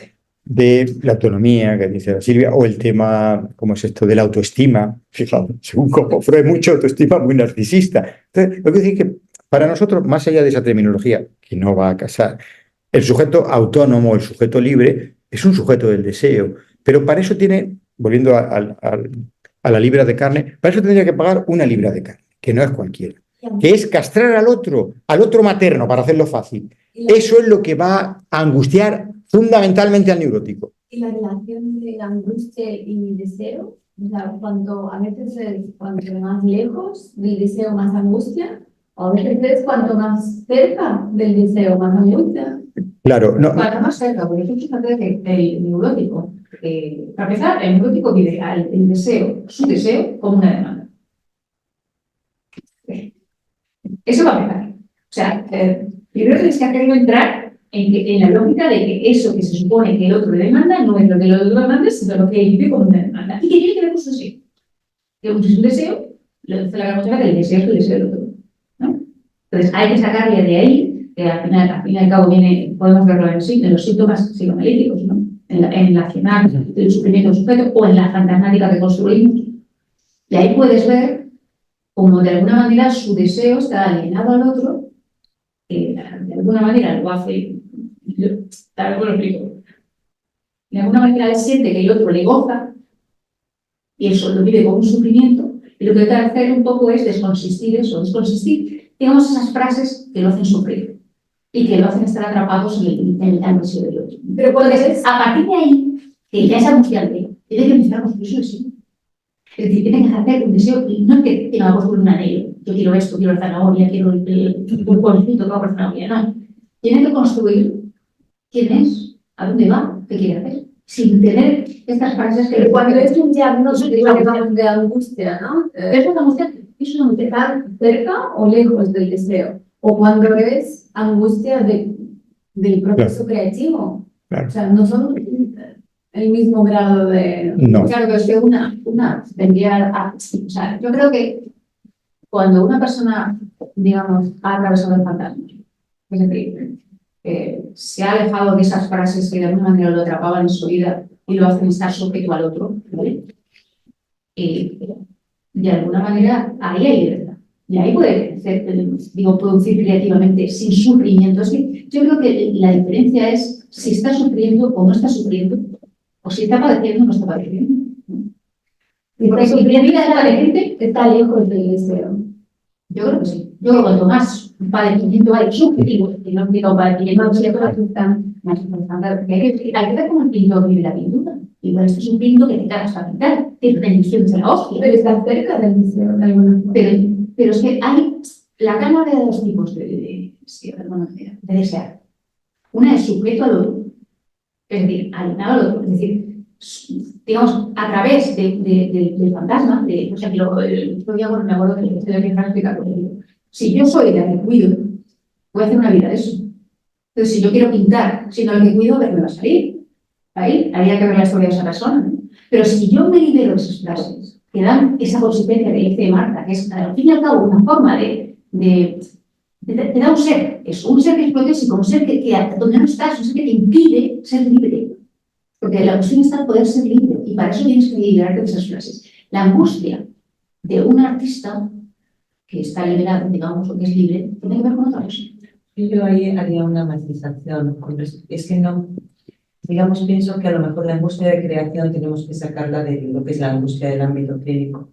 de la autonomía, que dice la Silvia, o el tema, ¿cómo es esto?, de la autoestima. Fijaos, según como Freud, mucha autoestima muy narcisista. Entonces, lo que decir que para nosotros, más allá de esa terminología, que no va a casar, el sujeto autónomo, el sujeto libre, es un sujeto del deseo, pero para eso tiene, volviendo a la libra de carne, para eso tendría que pagar una libra de carne, que no es cualquiera, que es castrar al otro materno, para hacerlo fácil. Eso es lo que va a angustiar fundamentalmente al neurótico. Y la relación de angustia y deseo, o sea, cuanto a veces es cuanto más lejos del deseo, más angustia, o a veces es cuanto más cerca del deseo, más angustia. Claro, no, Cuanto más cerca, porque tú fíjate que el neurótico, para empezar, el neurótico vive el deseo, su deseo, como una demanda. Eso va a empezar. O sea, primero tienes que hacerlo entrar en la lógica de que eso que se supone que el otro le demanda no es lo que el otro demanda, sino lo que él vive como una demanda. Y que tiene que ver con su deseo. Que es un deseo, lo dice la gran que el deseo es el deseo del otro, ¿no? Entonces hay que sacarle de ahí, que al fin y al cabo podemos verlo en los síntomas psicoanalíticos, ¿no? En la accionar del sufrimiento del sujeto o en la fantasmática que construimos. Y ahí puedes ver cómo de alguna manera su deseo está alienado al otro, que de alguna manera lo hace, tal vez lo explico. De alguna manera él siente que el otro le goza y eso lo vive como un sufrimiento, y lo que trata de hacer un poco es desconsistir, digamos, esas frases que lo hacen sufrir y que lo hacen estar atrapados en el ansia del otro. Pero entonces, a partir de ahí, que ya es angustiante, tiene que empezar a construir su deseo. Es decir, tiene que hacer un deseo, y no es que tenga que construir un anhelo. Yo quiero esto, quiero la zanahoria, quiero el pulponcito que va por zanahoria. No. Tiene que construir quién es, a dónde va, qué quiere hacer. Sin tener estas frases que... Pero cuando es un diagnóstico, digamos, de angustia, ¿no? Eso es angustia, eso es ¿Estar cerca o lejos del deseo? O cuando es angustia del proceso creativo. Claro. O sea, no son el mismo grado de... No. Claro, pero es que una tendría a... O sea, yo creo que cuando una persona, digamos, ha atravesado el fantasma, es decir, se ha alejado de esas frases que de alguna manera lo atrapaban en su vida y lo hacen estar sujeto al otro, ¿vale? Y de alguna manera ahí hay libertad. Y ahí puede producir creativamente sin sufrimiento. Es que yo creo que la diferencia es si está sufriendo o no está sufriendo, o si está padeciendo o no está padeciendo. Y porque su vida es padeciente, Está lejos del deseo. yo creo que sí. Yo, cuanto más padecimiento hay subjetivo, que no digo padecimiento, no se están más importantes, porque hay que ver cómo el pintor vive la pintura. Igual esto es un pinto que te cagas para pintar, tiene una edición de la hostia. Pero está cerca del liceo, de alguna forma. Pero es que hay, la cama de dos tipos de alguna manera, de desear. Una es sujeto al otro, es decir, alienado al otro, es decir, digamos, a través del fantasma, por ejemplo, me acuerdo que estoy aquí para explicarlo. Si yo soy la que cuido, voy a hacer una vida de eso. Entonces, si yo quiero pintar, siendo la que cuido, a ver, me va a salir. Ahí habría que ver la historia de esa persona, ¿no? Pero si yo me libero de esas frases, que dan esa consistencia que dice Marta, que es al fin y al cabo una forma te da un ser, es un ser que es protésico, un ser que donde no estás, un ser que te impide ser libre. Porque la cuestión está en poder ser libre, y para eso tienes que liberarte de esas frases. La angustia de un artista que está liberado, digamos, o que es libre, tiene que ver con otra cosa. Yo ahí haría una matización. Es que no, digamos, pienso que a lo mejor la angustia de creación tenemos que sacarla de lo que es la angustia del ámbito clínico.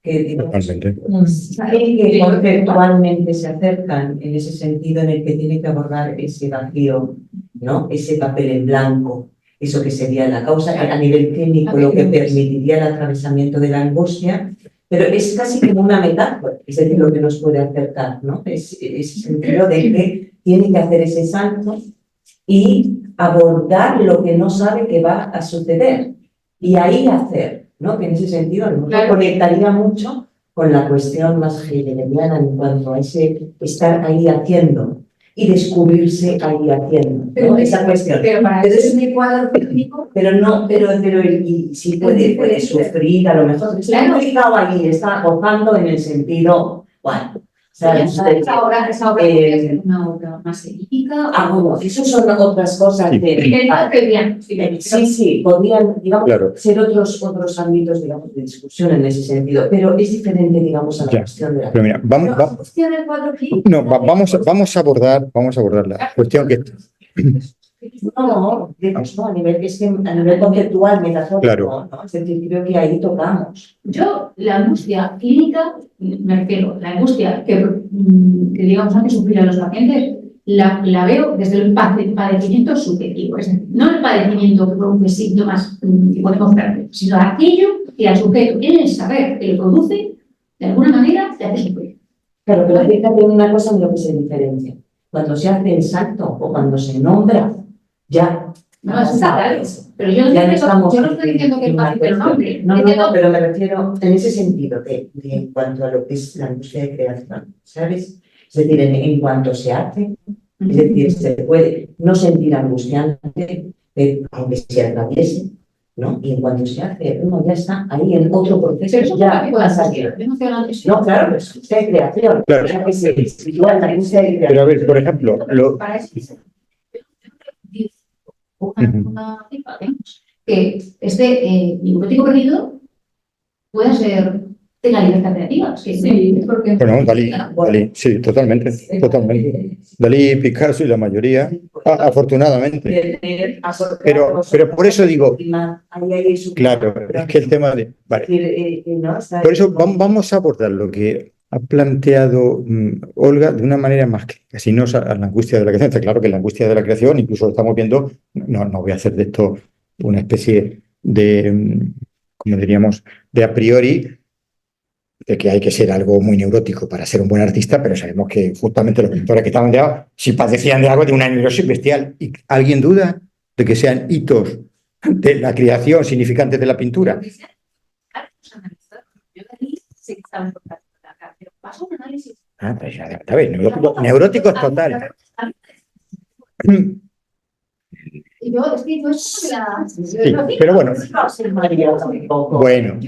Que, digamos, que conceptualmente se acercan en ese sentido en el que tiene que abordar ese vacío, ¿no? Ese papel en blanco, eso que sería la causa a nivel clínico, lo que permitiría el atravesamiento de la angustia, pero es casi como una metáfora, es decir, lo que nos puede acercar, ¿no? Es ese sentido de que tiene que hacer ese salto y abordar lo que no sabe que va a suceder y ahí hacer, ¿no? Que en ese sentido a lo mejor conectaría mucho con la cuestión más heideggeriana en cuanto a ese estar ahí haciendo y descubrirse ahí haciendo, ¿no? Esa cuestión. Pero para eso es mi cuadro técnico. Pero y sí puede sufrir, a lo mejor está implicado ahí, está gozando en el sentido, bueno. Esa obra podría ser una obra más épica. Eso son otras cosas. Sí, podrían, digamos, ser otros ámbitos, digamos, de discusión en ese sentido, pero es diferente, digamos, a la cuestión de la... Pero mira, vamos a abordar la cuestión que... No, a nivel conceptual, metafórico, claro. ¿no? Es decir, creo que ahí tocamos. Yo, la angustia clínica, me refiero, la angustia que digamos, han de sufrir a los pacientes, la veo desde el padecimiento subjetivo, es decir, no el padecimiento que produce síntomas que podemos ver, sino aquello que al sujeto, en el saber que lo produce, de alguna manera, le hace sufrir. Claro, pero fíjate una cosa en lo que se diferencia. Cuando se hace el salto o cuando se nombra, ya. No, eso está claro. Pero yo no estoy diciendo que el paciente lo nombre. No, pero me refiero en ese sentido en cuanto a lo que es la angustia de creación, ¿sabes? Es decir, en cuanto se hace, es decir, se puede no sentir angustiante, aunque se atraviese, ¿no? Y en cuanto se hace, uno ya está ahí en otro proceso. Pero eso ya va a salir. No, claro, es angustia de creación. Claro. O sea, que se sitúa en la angustia de creación. Pero a ver, por ejemplo, Para eso una tipa, que este neurótico perdido pueda tenga libertad creativa. Sí, porque... Bueno, Dalí, sí, totalmente. Dalí, Picasso y la mayoría, afortunadamente. Pero por eso digo, claro, es que el tema de... Vale. Por eso vamos a abordar lo que ha planteado Olga de una manera más clara, si no a la angustia de la creación. Está claro que la angustia de la creación, incluso lo estamos viendo, no voy a hacer de esto una especie de, como diríamos, de a priori, de que hay que ser algo muy neurótico para ser un buen artista, pero sabemos que justamente los pintores que estaban de si padecían de algo de una neurosis bestial. ¿Y alguien duda de que sean hitos de la creación significantes de la pintura? Pues ya, está bien, neuróticos total. Sí, pero bueno. Bueno.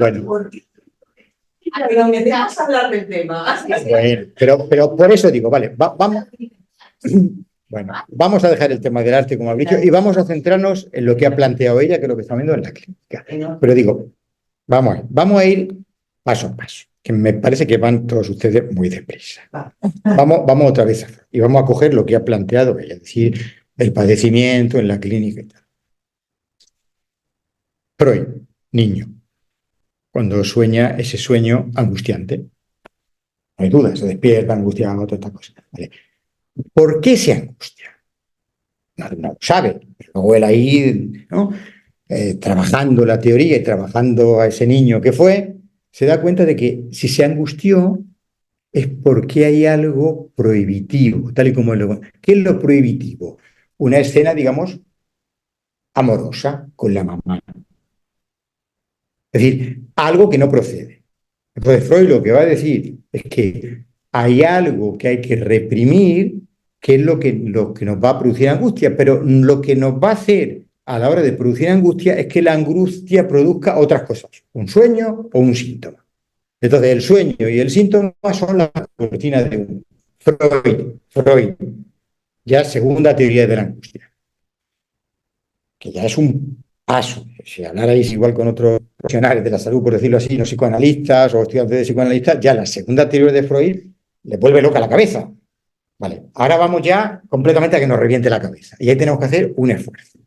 Pero me dejas hablar del tema. Bueno, pero por eso digo, vale, vamos. Bueno, vamos a dejar el tema del arte, como habéis dicho, y vamos a centrarnos en lo que ha planteado ella, que es lo que estamos viendo en la clínica. Pero digo, vamos a ir paso a paso, que me parece que van todos ustedes muy deprisa. Vamos otra vez y vamos a coger lo que ha planteado ella, es decir, el padecimiento en la clínica y tal. Freud, niño, cuando sueña ese sueño angustiante. No hay duda, se despierta angustiado, toda esta cosa. ¿Vale? ¿Por qué se angustia? No lo sabe, pero luego él ahí, ¿no? Trabajando la teoría y trabajando a ese niño que fue, se da cuenta de que si se angustió es porque hay algo prohibitivo, tal y como lo... ¿Qué es lo prohibitivo? Una escena, digamos, amorosa con la mamá. Es decir, algo que no procede. Entonces Freud lo que va a decir es que hay algo que hay que reprimir, que es lo que nos va a producir angustia, pero lo que nos va a hacer a la hora de producir angustia es que la angustia produzca otras cosas, un sueño o un síntoma. Entonces el sueño y el síntoma son la cortina de humo. Freud, ya segunda teoría de la angustia, que ya es un paso. Si hablarais igual con otros profesionales de la salud, por decirlo así, no psicoanalistas o estudiantes de psicoanalistas, ya la segunda teoría de Freud le vuelve loca la cabeza. Vale, ahora vamos ya completamente a que nos reviente la cabeza. Y ahí tenemos que hacer un esfuerzo.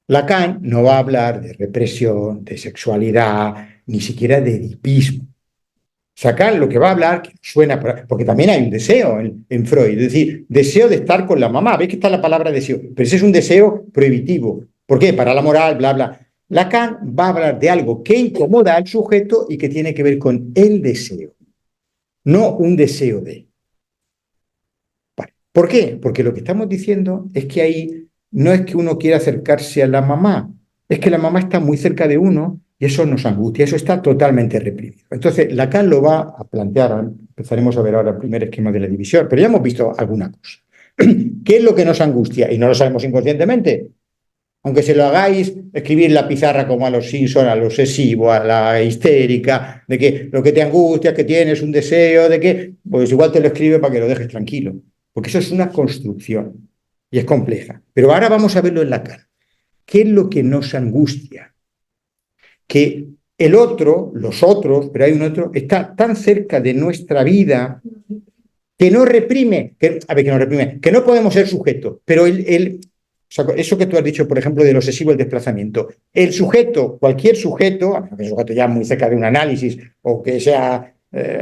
Lacan no va a hablar de represión, de sexualidad, ni siquiera de edipismo. Lacan lo que va a hablar, que suena, porque también hay un deseo en Freud, es decir, deseo de estar con la mamá. ¿Veis que está la palabra deseo? Pero ese es un deseo prohibitivo. ¿Por qué? Para la moral, bla, bla. Lacan va a hablar de algo que incomoda al sujeto y que tiene que ver con el deseo, no un deseo de. Vale. ¿Por qué? Porque lo que estamos diciendo es que ahí no es que uno quiera acercarse a la mamá, es que la mamá está muy cerca de uno y eso nos angustia, eso está totalmente reprimido. Entonces, Lacan lo va a plantear, empezaremos a ver ahora el primer esquema de la división, pero ya hemos visto alguna cosa. ¿Qué es lo que nos angustia? Y no lo sabemos inconscientemente. Aunque se lo hagáis escribir en la pizarra como a los Simpson, a lo obsesivo, a la histérica, de que lo que te angustia es que tienes un deseo, de que, pues igual te lo escribe para que lo dejes tranquilo. Porque eso es una construcción y es compleja. Pero ahora vamos a verlo en Lacan. ¿Qué es lo que nos angustia? Que el otro, los otros, pero hay un otro, está tan cerca de nuestra vida que no reprime, que no podemos ser sujetos, pero o sea, eso que tú has dicho, por ejemplo, del obsesivo, el desplazamiento, el sujeto, cualquier sujeto, a menos que el sujeto ya muy cerca de un análisis, o que sea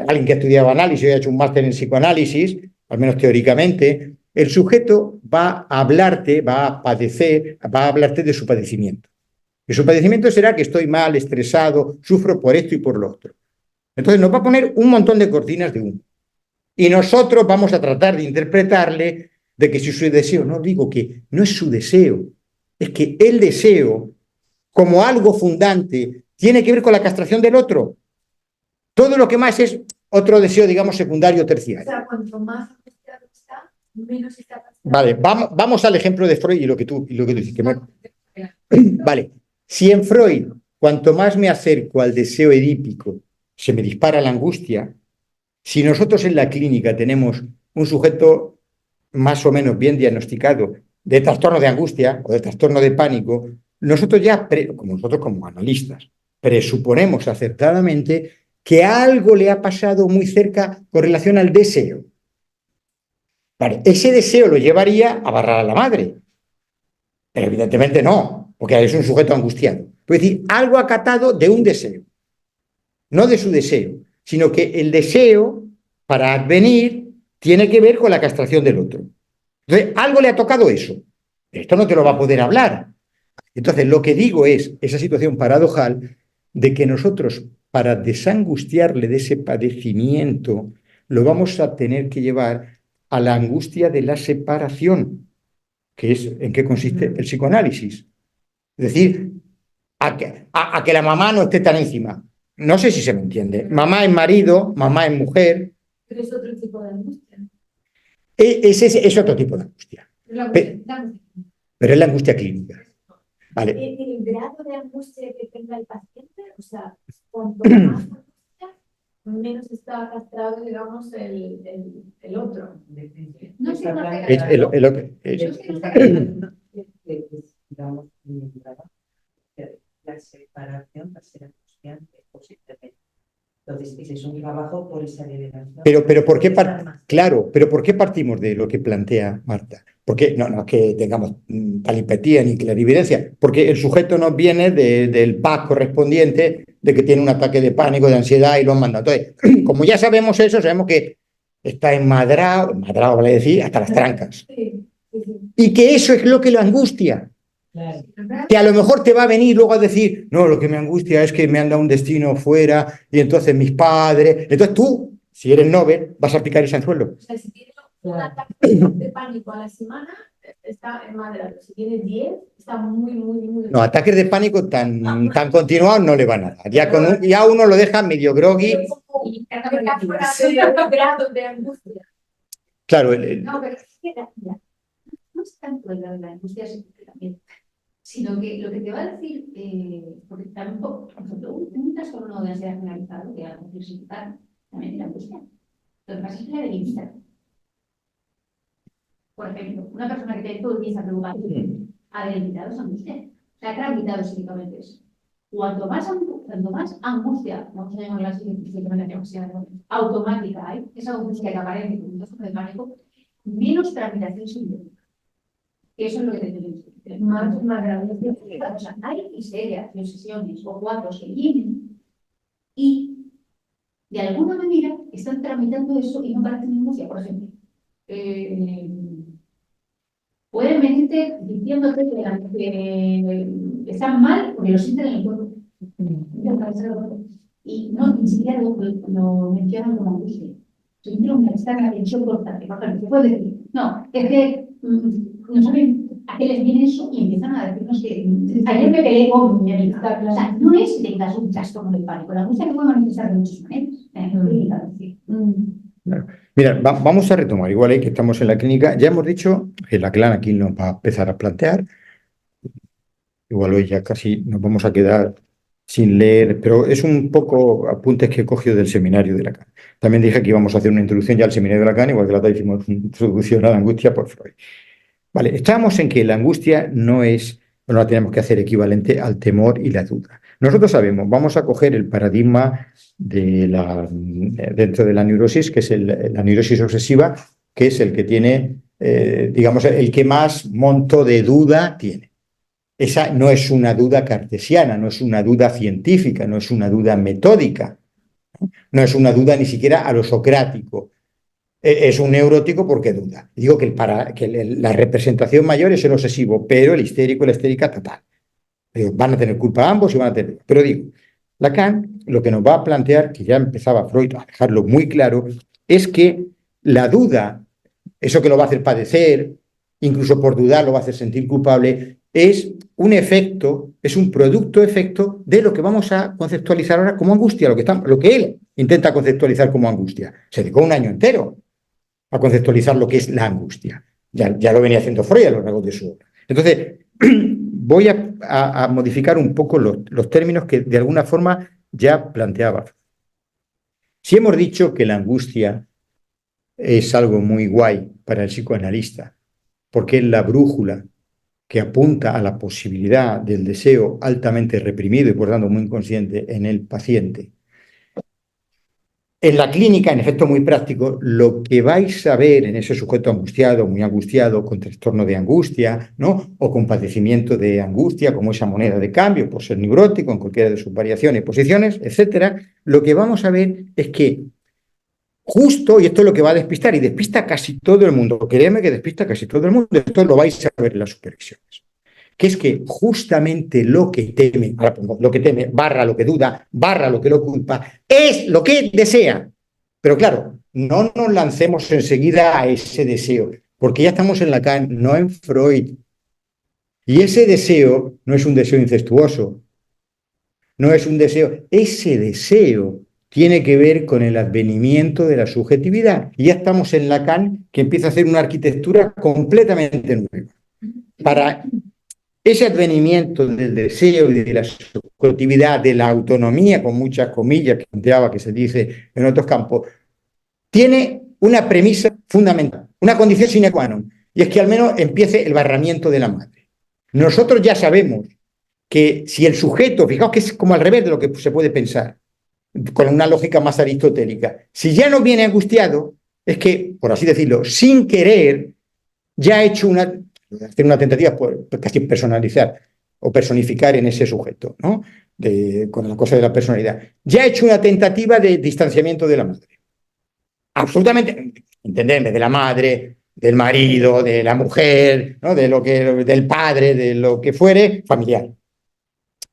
alguien que ha estudiado análisis o ha hecho un máster en psicoanálisis, al menos teóricamente, el sujeto va a hablarte, va a padecer, va a hablarte de su padecimiento. Y su padecimiento será que estoy mal, estresado, sufro por esto y por lo otro. Entonces nos va a poner un montón de cortinas de humo. Y nosotros vamos a tratar de interpretarle de que si su deseo, no digo que no es su deseo, es que el deseo, como algo fundante, tiene que ver con la castración del otro. Todo lo que más es otro deseo, digamos, secundario o O terciario. sea, cuanto más angustiado está, menos está castrado. Vale, vamos al ejemplo de Freud y lo que tú dices. Vale, si en Freud, cuanto más me acerco al deseo edípico, se me dispara la angustia. Si nosotros en la clínica tenemos un sujeto más o menos bien diagnosticado de trastorno de angustia o de trastorno de pánico, nosotros ya, como nosotros como analistas, presuponemos acertadamente que algo le ha pasado muy cerca con relación al deseo. Vale, ese deseo lo llevaría a barrar a la madre, pero evidentemente no, porque es un sujeto angustiado. Es decir, algo acatado de un deseo, no de su deseo, sino que el deseo, para advenir, tiene que ver con la castración del otro. Entonces, algo le ha tocado eso. Esto no te lo va a poder hablar. Entonces, lo que digo es esa situación paradojal de que nosotros, para desangustiarle de ese padecimiento, lo vamos a tener que llevar a la angustia de la separación, que es en qué consiste el psicoanálisis. Es decir, a que la mamá no esté tan encima. No sé si se me entiende. Mamá es marido, mamá es mujer. Pero es otro tipo de angustia. Es otro tipo de angustia. Es la angustia. Pero es la angustia clínica. Vale. El grado de angustia que tenga el paciente, o sea, cuanto más angustia, menos está castrado, digamos, el otro. No sé, digamos, la separación va a ser angustiante posiblemente. Entonces, ese es un trabajo por esa liberación. Pero ¿por qué claro, pero ¿por qué partimos de lo que plantea Marta? Porque no es que tengamos talipatía ni clarividencia, porque el sujeto nos viene del PAC correspondiente de que tiene un ataque de pánico, de ansiedad y lo han mandado. Entonces, como ya sabemos eso, sabemos que está enmadrado, vale decir, hasta las trancas. Y que eso es lo que lo angustia. Claro. Que a lo mejor te va a venir luego a decir, no, lo que me angustia es que me han dado un destino fuera y entonces mis padres. Entonces tú, si eres Nobel, vas a picar ese anzuelo. O sea, si tiene un ataque de pánico a la semana, está en madre. Si tiene 10, está muy. No, ataques de pánico tan continuados no le van a dar. Ya uno lo deja medio groggy. Y grado de angustia. Claro, No, pero es que no es tanto la angustia también, sino que lo que te va a decir, porque también, por ejemplo, un trastorno de ansiedad generalizado, que a flexibilidad también es la angustia. Lo que pasa es que la debilita. Por ejemplo, una persona que tiene todo el día esa preocupación ha debilitado esa angustia. O sea, ha debilitado psíquicamente eso. Cuanto más angustia, vamos a llamarla así, automática hay, esa angustia que aparece con un trastorno de pánico, menos tramitación psiquiátrica. Eso es lo que tenemos. Más grave. O sea, hay histerias y obsesiones o cuadros que vienen y de alguna manera están tramitando eso y no parecen angustia. Por ejemplo, pueden venirte diciéndote que están mal porque lo sienten en el cuerpo. Y no, ni siquiera lo mencionan como angustia. Siempre un malestar, una tensión constante. Por ejemplo, se puede decir, no, es que no saben a qué les viene eso y empiezan a decirnos que ayer me peleé con mi amiga. O sea, no es que tengas un trastorno del pánico, la angustia que puede manifestar de muchas maneras. Mira, vamos a retomar, igual que estamos en la clínica, ya hemos dicho que la CLAN aquí nos va a empezar a plantear, igual hoy ya casi nos vamos a quedar sin leer, pero es un poco apuntes que he cogido del seminario de Lacan. También dije que íbamos a hacer una introducción ya al seminario de Lacan, igual que la otra hicimos una introducción a la angustia por Freud. Vale, estamos en que la angustia no la tenemos que hacer equivalente al temor y la duda. Nosotros sabemos, vamos a coger el paradigma dentro de la neurosis, que es la neurosis obsesiva, que es el que tiene, digamos, el que más monto de duda tiene. Esa no es una duda cartesiana, no es una duda científica, no es una duda metódica, no es una duda ni siquiera a lo socrático. Es un neurótico porque duda. Digo que la representación mayor es el obsesivo, pero el histérico y la histérica total. Van a tener culpa ambos y van a tener... Pero digo, Lacan lo que nos va a plantear, que ya empezaba Freud a dejarlo muy claro, es que la duda, eso que lo va a hacer padecer, incluso por dudar lo va a hacer sentir culpable, es un efecto, es un producto efecto de lo que vamos a conceptualizar ahora como angustia, lo que él intenta conceptualizar como angustia. Se dedicó un año entero a conceptualizar lo que es la angustia. Ya lo venía haciendo Freud a lo largo de su obra. Entonces, voy a modificar un poco los términos que de alguna forma ya planteaba. Si hemos dicho que la angustia es algo muy guay para el psicoanalista, porque es la brújula que apunta a la posibilidad del deseo altamente reprimido y por tanto muy inconsciente en el paciente. En la clínica, en efecto muy práctico, lo que vais a ver en ese sujeto angustiado, muy angustiado, con trastorno de angustia, ¿no? O con padecimiento de angustia, como esa moneda de cambio, por ser neurótico, en cualquiera de sus variaciones, posiciones, etcétera, lo que vamos a ver es que justo, y esto es lo que va a despistar, y despista casi todo el mundo, créeme que despista casi todo el mundo, esto lo vais a ver en las supervisiones, que es que justamente lo que teme, barra lo que duda, barra lo que lo culpa, es lo que desea. Pero claro, no nos lancemos enseguida a ese deseo, porque ya estamos en Lacan, no en Freud. Y ese deseo no es un deseo incestuoso, no es un deseo, ese deseo tiene que ver con el advenimiento de la subjetividad. Y ya estamos en Lacan, que empieza a hacer una arquitectura completamente nueva. Para ese advenimiento del deseo y de la subjetividad, de la autonomía, con muchas comillas que planteaba, que se dice en otros campos, tiene una premisa fundamental, una condición sine qua non, y es que al menos empiece el barramiento de la madre. Nosotros ya sabemos que si el sujeto, fijaos que es como al revés de lo que se puede pensar, con una lógica más aristotélica. Si ya no viene angustiado, es que, por así decirlo, sin querer, ya ha hecho hacer una tentativa por casi personalizar o personificar en ese sujeto, ¿no? Con la cosa de la personalidad. Ya ha hecho una tentativa de distanciamiento de la madre. Absolutamente, entenderme, de la madre, del marido, de la mujer, ¿no? Del padre, de lo que fuere, familiar.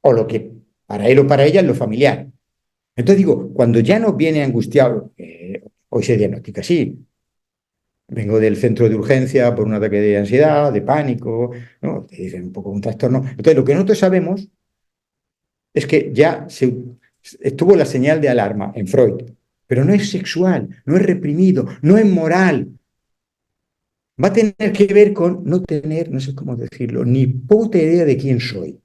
O lo que para él o para ella es lo familiar. Entonces digo, cuando ya no viene angustiado, hoy se diagnostica así. Vengo del centro de urgencia por un ataque de ansiedad, de pánico, ¿no? Te dicen un poco un trastorno. Entonces, lo que nosotros sabemos es que ya estuvo la señal de alarma en Freud, pero no es sexual, no es reprimido, no es moral. Va a tener que ver con no tener, no sé cómo decirlo, ni puta idea de quién soy.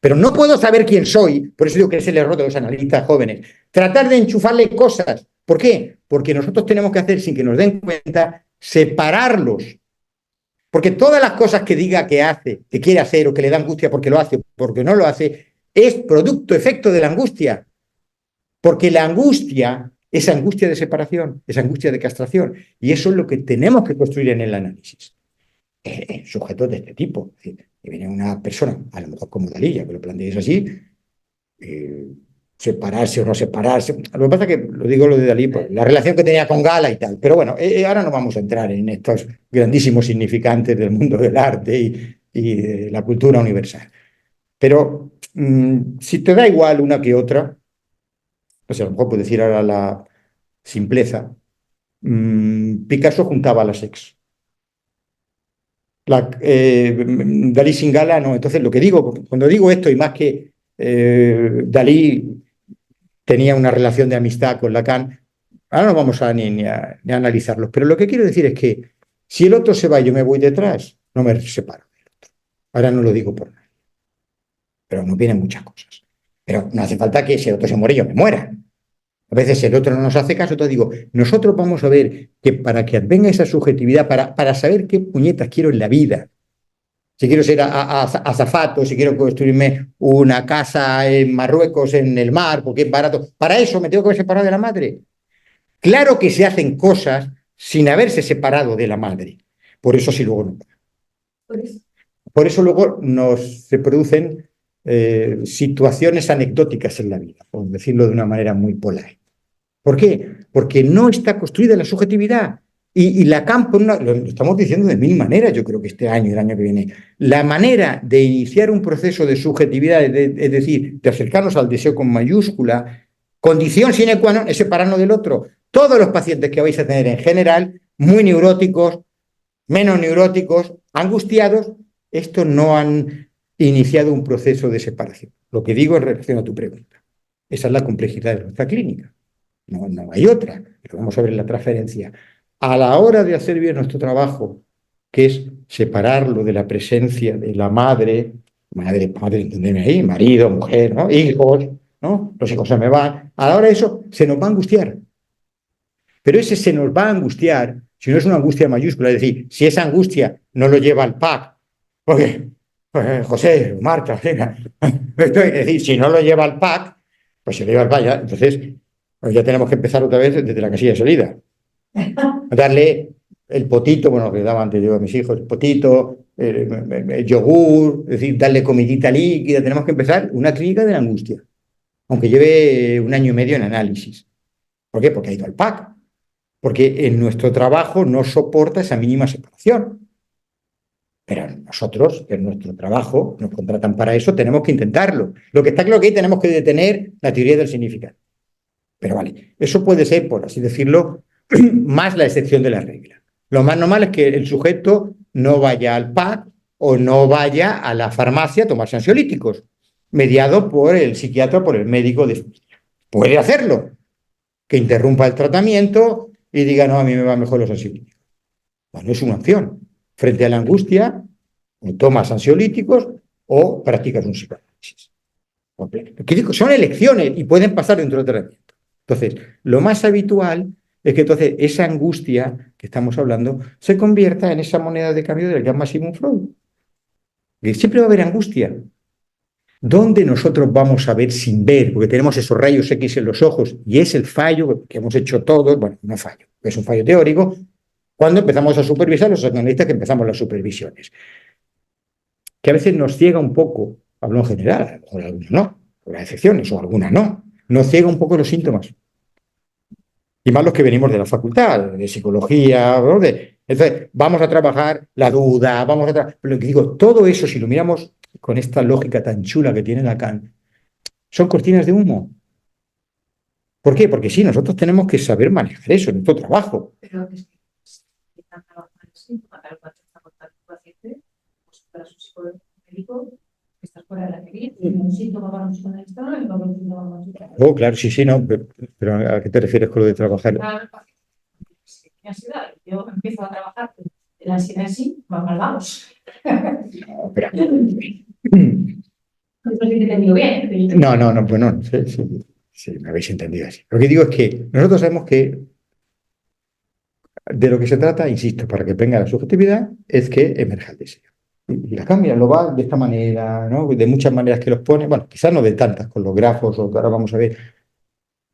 Pero no puedo saber quién soy, por eso digo que es el error de los analistas jóvenes. Tratar de enchufarle cosas. ¿Por qué? Porque nosotros tenemos que hacer, sin que nos den cuenta, separarlos. Porque todas las cosas que diga que hace, que quiere hacer o que le da angustia porque lo hace o porque no lo hace, es producto, efecto de la angustia. Porque la angustia es angustia de separación, es angustia de castración. Y eso es lo que tenemos que construir en el análisis. Sujetos de este tipo. Es decir, que viene una persona, a lo mejor como Dalí, ya que lo planteéis así, separarse o no separarse. Lo que pasa es que, lo digo lo de Dalí, pues, la relación que tenía con Gala y tal. Pero bueno, ahora no vamos a entrar en estos grandísimos significantes del mundo del arte y de la cultura universal. Pero si te da igual una que otra, o sea, a lo mejor puedo decir ahora la simpleza, Picasso juntaba a las ex. Dalí sin Gala, no. Entonces, lo que digo, cuando digo esto, y más que Dalí tenía una relación de amistad con Lacan, ahora no vamos ni a analizarlos, pero lo que quiero decir es que si el otro se va y yo me voy detrás, no me separo del otro. Ahora no lo digo por nadie, pero no vienen muchas cosas. Pero no hace falta que si el otro se muere, yo me muera. A veces el otro no nos hace caso, entonces digo, nosotros vamos a ver que para que advenga esa subjetividad, para saber qué puñetas quiero en la vida, si quiero ser azafato, si quiero construirme una casa en Marruecos, en el mar, porque es barato, para eso me tengo que separar de la madre. Claro que se hacen cosas sin haberse separado de la madre. Por eso sí luego no. Por eso luego se producen situaciones anecdóticas en la vida, por decirlo de una manera muy polar. ¿Por qué? Porque no está construida la subjetividad. Y Lacan, lo estamos diciendo de mil maneras, yo creo que este año y el año que viene. La manera de iniciar un proceso de subjetividad, es decir, de acercarnos al deseo con mayúscula, condición sine qua non, es separarnos del otro. Todos los pacientes que vais a tener en general, muy neuróticos, menos neuróticos, angustiados, estos no han iniciado un proceso de separación. Lo que digo en relación a tu pregunta. Esa es la complejidad de nuestra clínica. No hay otra. Lo vamos a ver en la transferencia. A la hora de hacer bien nuestro trabajo, que es separarlo de la presencia de la madre, entendeme ahí, marido, mujer, ¿no? Hijos, ¿no? Los hijos se me van. A la hora de eso, se nos va a angustiar. Pero ese se nos va a angustiar, si no es una angustia mayúscula, es decir, si esa angustia no lo lleva al PAC, porque José, Marta, es decir, si no lo lleva al PAC, pues se lo lleva al PAC, ya. Entonces, pues ya tenemos que empezar otra vez desde la casilla de salida. Darle el potito, bueno, que daba antes yo a mis hijos, el potito, el yogur, es decir, darle comidita líquida. Tenemos que empezar una clínica de la angustia, aunque lleve 1 año y medio en análisis. ¿Por qué? Porque ha ido al PAC. Porque en nuestro trabajo no soporta esa mínima separación. Pero nosotros, en nuestro trabajo, nos contratan para eso, tenemos que intentarlo. Lo que está claro que ahí tenemos que detener la teoría del significado. Pero vale, eso puede ser, por así decirlo, más la excepción de la regla. Lo más normal es que el sujeto no vaya al PAC o no vaya a la farmacia a tomarse ansiolíticos, mediado por el psiquiatra o por el médico de familia. Puede hacerlo, que interrumpa el tratamiento y diga, no, a mí me van mejor los ansiolíticos. Bueno, es una opción. Frente a la angustia, o tomas ansiolíticos o practicas un psicoanálisis. ¿Qué digo? Son elecciones y pueden pasar dentro del tratamiento. Entonces, lo más habitual es que entonces esa angustia que estamos hablando se convierta en esa moneda de cambio del que llama Sigmund Freud. Que siempre va a haber angustia. ¿Dónde nosotros vamos a ver sin ver? Porque tenemos esos rayos X en los ojos y es el fallo que hemos hecho todos, bueno, no fallo, es un fallo teórico, cuando empezamos a supervisar, los analistas que empezamos las supervisiones. Que a veces nos ciega un poco, hablo en general, a lo mejor algunas no, habrá excepciones o algunas no, nos ciega un poco los síntomas. Y más los que venimos de la facultad, de psicología, ¿no? Entonces, vamos a trabajar la duda, vamos a trabajar. Lo que digo, todo eso, si lo miramos con esta lógica tan chula que tiene Lacan, son cortinas de humo. ¿Por qué? Porque sí, nosotros tenemos que saber manejar eso en nuestro trabajo. Pero es que están trabajando así, para el paciente está contando un paciente, pues para su psicólogo médico, que está fuera de la teoría, y un síntoma para un psicoanalista no, y para un síntoma para un psicoanalista. Oh, claro, sí, no, pero ¿a qué te refieres con lo de trabajar? Para el paciente, si tiene ansiedad, yo empiezo a trabajar, la ansiedad en sí, mal vamos. Espera. No sé si te he entendido bien. No, pues no, sí, me habéis entendido así. Lo que digo es que nosotros sabemos que de lo que se trata, insisto, para que venga la subjetividad, es que emerja el deseo. Y Lacan, mira, lo va de esta manera, ¿no? De muchas maneras que los pone, bueno, quizás no de tantas, con los grafos, o que ahora vamos a ver,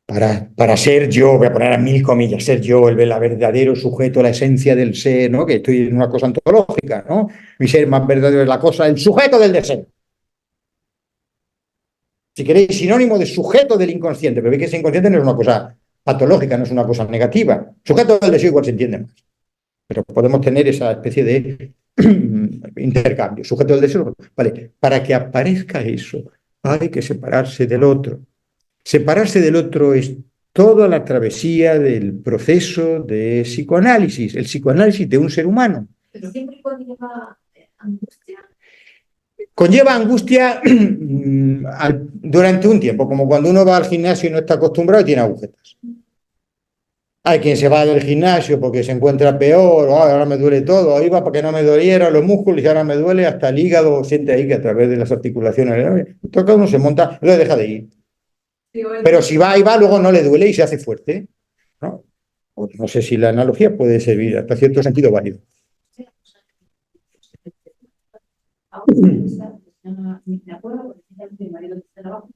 para ser yo, voy a poner a 1000 comillas, ser yo, el verdadero sujeto, la esencia del ser, ¿no? Que estoy en una cosa ontológica, ¿no? Mi ser más verdadero es la cosa, el sujeto del deseo. Si queréis, sinónimo de sujeto del inconsciente, pero veis que ese inconsciente no es una cosa patológica, no es una cosa negativa. Sujeto del deseo igual se entiende más. Pero podemos tener esa especie de intercambio. Sujeto del deseo, vale, para que aparezca eso, hay que separarse del otro. Separarse del otro es toda la travesía del proceso de psicoanálisis, el psicoanálisis de un ser humano. Pero siempre conlleva angustia. Conlleva angustia durante un tiempo, como cuando uno va al gimnasio y no está acostumbrado y tiene agujetas. Hay quien se va del gimnasio porque se encuentra peor, ahora me duele todo, iba para que no me doliera los músculos y ahora me duele hasta el hígado, siente ahí que a través de las articulaciones, cada uno se monta, entonces deja de ir. Pero si va y va, luego no le duele y se hace fuerte, ¿no? No sé si la analogía puede servir, hasta cierto sentido válido. Me acuerdo porque mi marido está abajo.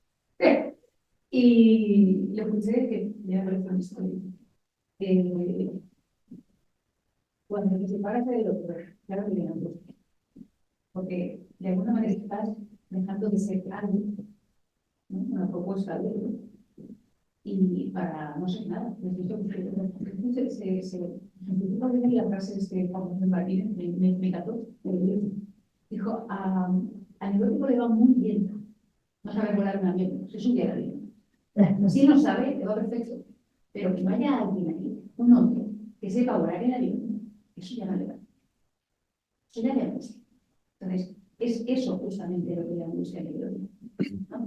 Y le escuché que me apareció una historia. Cuando te separas del otro, claro que viene angustia. Porque de alguna manera estás dejando de ser algo, ¿no? Una propuesta de algo. Y para no ser nada. Se simplifica bien la frase de este famoso Martínez, me encantó. Dijo, al neurótico le va muy bien. No sabe volar un avión, es un diario. Si no sabe, le va perfecto. Pero que vaya alguien aquí, un hombre, que sepa volar en avión, eso ya no le va. Eso ya le angustia. Entonces, es eso justamente lo que le angustia al neurótico.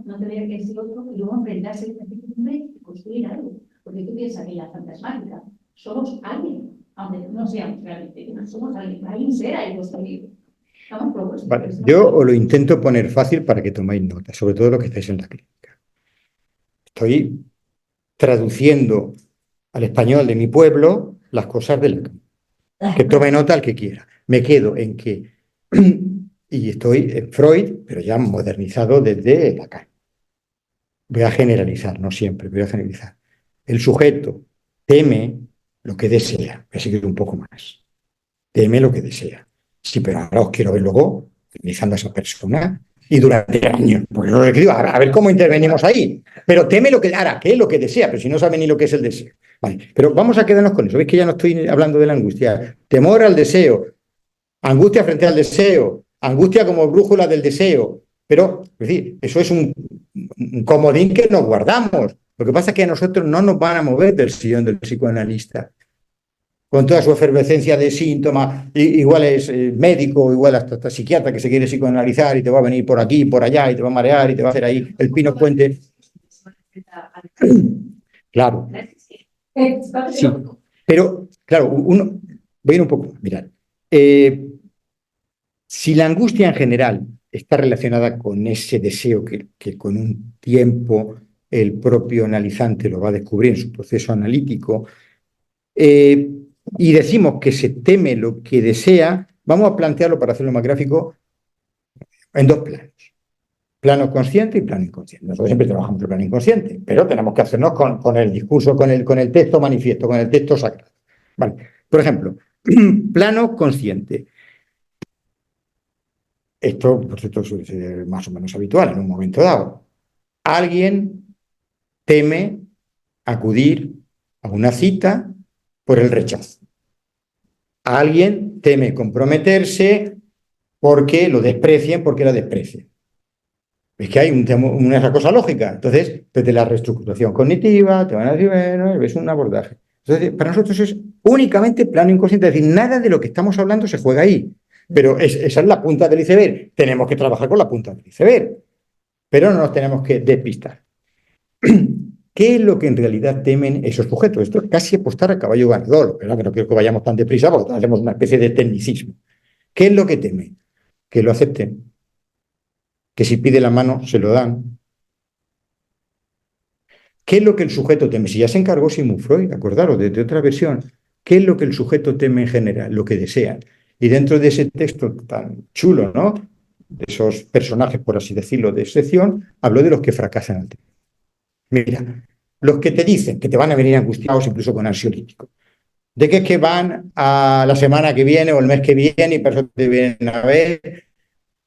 No tener que ser otro y luego enfrentarse a esta incertidumbre y construir algo. Porque tú piensas que en la fantasmática somos alguien, aunque no seamos realmente, somos alguien. Hay un ser ahí construido. Vale, yo os lo intento poner fácil para que toméis nota, sobre todo los que estáis en la clínica. Estoy traduciendo al español de mi pueblo las cosas de Lacan. Que tome nota el que quiera. Me quedo en que, y estoy en Freud, pero ya modernizado desde Lacan. Voy a generalizar, no siempre, voy a generalizar. El sujeto teme lo que desea. Voy a seguir un poco más. Teme lo que desea. Sí, pero ahora os quiero ver luego utilizando a esa persona y durante años. Pues yo le digo, a ver cómo intervenimos ahí. Pero teme lo que hará, ¿qué es lo que desea? Pero si no sabe ni lo que es el deseo. Vale, pero vamos a quedarnos con eso. Veis que ya no estoy hablando de la angustia. Temor al deseo, angustia frente al deseo, angustia como brújula del deseo. Pero, es decir, eso es un comodín que nos guardamos. Lo que pasa es que a nosotros no nos van a mover del sillón del psicoanalista. Con toda su efervescencia de síntomas, igual es médico, igual hasta psiquiatra que se quiere psicoanalizar y te va a venir por aquí, por allá, y te va a marear y te va a hacer ahí el pino puente. Claro. Sí. Pero, claro, voy a ir un poco, mirad. Si la angustia en general está relacionada con ese deseo que con un tiempo el propio analizante lo va a descubrir en su proceso analítico, y decimos que se teme lo que desea, vamos a plantearlo, para hacerlo más gráfico, en dos planos. Plano consciente y plano inconsciente. Nosotros siempre trabajamos el plano inconsciente, pero tenemos que hacernos con el discurso, con el texto manifiesto, con el texto sagrado. Vale. Por ejemplo, plano consciente. Esto, por cierto, suele ser más o menos habitual en un momento dado. Alguien teme acudir a una cita por el rechazo. Alguien teme comprometerse porque lo desprecien, porque la desprecien. Es que hay una cosa lógica. Entonces, desde la reestructuración cognitiva, te van a decir, bueno, es un abordaje. Entonces, para nosotros es únicamente plano inconsciente, es decir, nada de lo que estamos hablando se juega ahí. Pero esa es la punta del iceberg. Tenemos que trabajar con la punta del iceberg. Pero no nos tenemos que despistar. ¿Qué es lo que en realidad temen esos sujetos? Esto es casi apostar a caballo ganador, ¿verdad? Que no quiero que vayamos tan deprisa porque hacemos una especie de tecnicismo. ¿Qué es lo que temen? Que lo acepten. Que si pide la mano, se lo dan. ¿Qué es lo que el sujeto teme? Si ya se encargó Sigmund Freud, acordaros, de otra versión. ¿Qué es lo que el sujeto teme en general? Lo que desea. Y dentro de ese texto tan chulo, ¿no? De esos personajes, por así decirlo, de excepción, habló de los que fracasan al temer. Mira, los que te dicen que te van a venir angustiados incluso con ansiolítico, de que es que van a la semana que viene o el mes que viene y por eso te vienen a ver,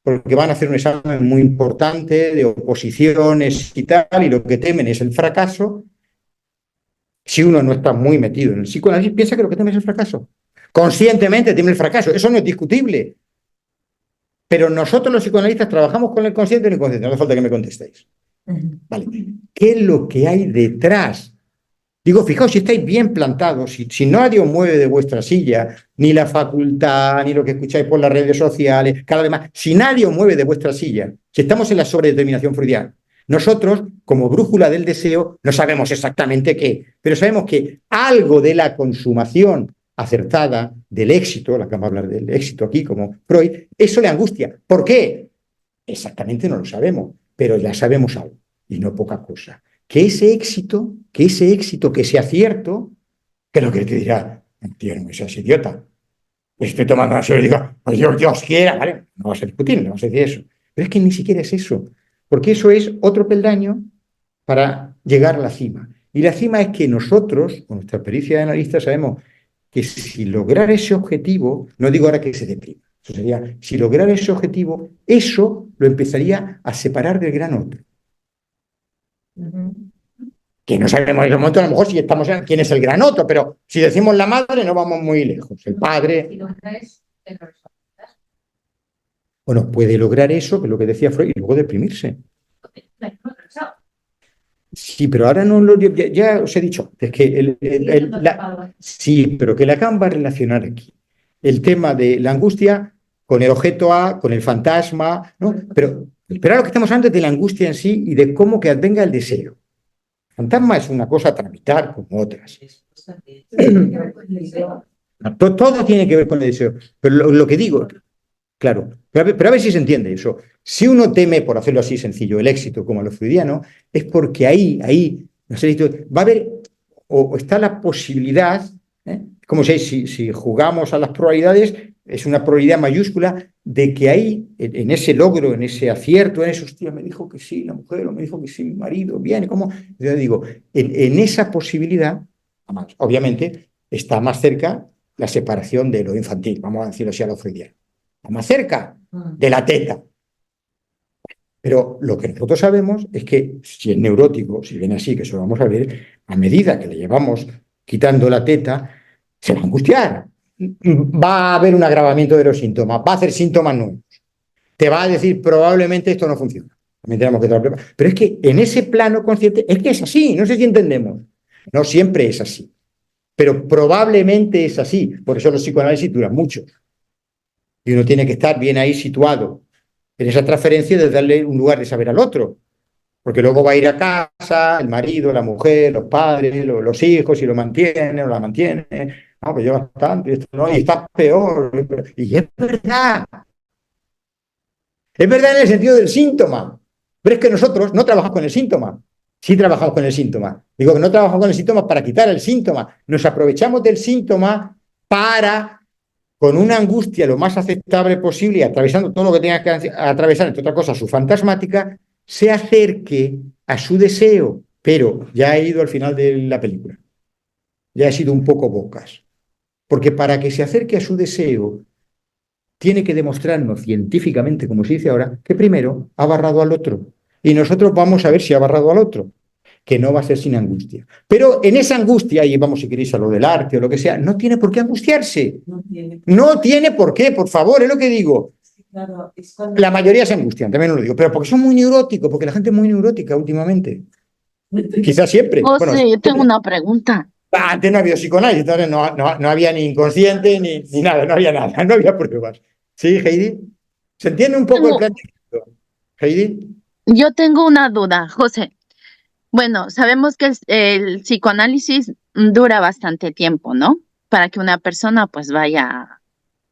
porque van a hacer un examen muy importante de oposiciones y tal, y lo que temen es el fracaso. Si uno no está muy metido en el psicoanálisis, piensa que lo que teme es el fracaso. Conscientemente teme el fracaso, eso no es discutible. Pero nosotros los psicoanalistas trabajamos con el consciente y el inconsciente, no hace falta que me contestéis. Vale. ¿Qué es lo que hay detrás? Digo, fijaos, si estáis bien plantados, si nadie os mueve de vuestra silla, ni la facultad, ni lo que escucháis por las redes sociales, cada vez más, si nadie os mueve de vuestra silla, si estamos en la sobredeterminación freudiana, nosotros, como brújula del deseo, no sabemos exactamente qué, pero sabemos que algo de la consumación acertada, del éxito, la que vamos a hablar del éxito aquí como Freud, eso le angustia. ¿Por qué? Exactamente no lo sabemos, pero ya sabemos algo, y no poca cosa. Que ese éxito, que ese acierto, que es lo que te dirá, tío, no seas idiota, estoy tomando una serie y digo, pues Dios quiera, ¿vale? No vas a discutir, no vas a decir eso. Pero es que ni siquiera es eso, porque eso es otro peldaño para llegar a la cima. Y la cima es que nosotros, con nuestra pericia de analistas, sabemos que si lograr ese objetivo, no digo ahora que se deprima, eso sería, si lograr ese objetivo, eso lo empezaría a separar del gran otro. Que no sabemos en ese momento, a lo mejor si estamos en quién es el gran otro, pero si decimos la madre no vamos muy lejos. El padre. Bueno, puede lograr eso, que es lo que decía Freud, y luego deprimirse. Sí, pero ahora no lo. Ya os he dicho, es que sí, pero que Lacan va a relacionar aquí el tema de la angustia con el objeto A, con el fantasma, ¿no? Pero ahora lo que estamos hablando es de la angustia en sí y de cómo que advenga el deseo. Fantasma es una cosa a tramitar como otras. Todo tiene que ver con el deseo. Pero lo que digo, claro, pero a ver si se entiende eso. Si uno teme, por hacerlo así sencillo, el éxito como lo freudiano, es porque ahí, no sé, va a haber, o está la posibilidad, como si jugamos a las probabilidades, es una probabilidad mayúscula de que ahí, en ese logro, en ese acierto, en esos tíos, me dijo que sí la mujer, o me dijo que sí mi marido, bien, ¿cómo? Yo digo, en esa posibilidad, además, obviamente, está más cerca la separación de lo infantil, vamos a decirlo así a lo freudiano. Está más cerca de la teta. Pero lo que nosotros sabemos es que si es neurótico, si viene así, que eso lo vamos a ver, a medida que le llevamos quitando la teta, se va a angustiar. Va a haber un agravamiento de los síntomas, va a hacer síntomas nuevos. Te va a decir, probablemente esto no funciona. También tenemos que estar preparados. Pero es que en ese plano consciente, es que es así, no sé si entendemos. No siempre es así. Pero probablemente es así. Por eso los psicoanálisis duran mucho. Y uno tiene que estar bien ahí situado en esa transferencia de darle un lugar de saber al otro. Porque luego va a ir a casa, el marido, la mujer, los padres, los hijos, si lo mantiene o la mantiene. No, pues llevas tanto, y estás peor. Y es verdad. Es verdad en el sentido del síntoma. Pero es que nosotros no trabajamos con el síntoma. Sí trabajamos con el síntoma. Digo que no trabajamos con el síntoma para quitar el síntoma. Nos aprovechamos del síntoma para, con una angustia lo más aceptable posible y atravesando todo lo que tenga que atravesar, entre otras cosas, su fantasmática, se acerque a su deseo, pero ya he ido al final de la película. Ya he sido un poco bocas. Porque para que se acerque a su deseo, tiene que demostrarnos científicamente, como se dice ahora, que primero ha barrado al otro. Y nosotros vamos a ver si ha barrado al otro, que no va a ser sin angustia. Pero en esa angustia, y vamos si queréis a lo del arte o lo que sea, no tiene por qué angustiarse. No tiene por qué, por favor, es lo que digo. Claro, es cuando... La mayoría se angustian, también lo digo, pero porque son muy neuróticos, porque la gente es muy neurótica últimamente. Quizás siempre. Bueno, José, yo tengo una pregunta. antes no había psicoanálisis, entonces no había ni inconsciente ni nada, no había nada, no había pruebas. ¿Sí, Heidi? ¿Se entiende un poco el Tengo- planteamiento? Heidi. yo tengo una duda, José. Bueno, sabemos que el psicoanálisis dura bastante tiempo, ¿no? Para que una persona pues vaya,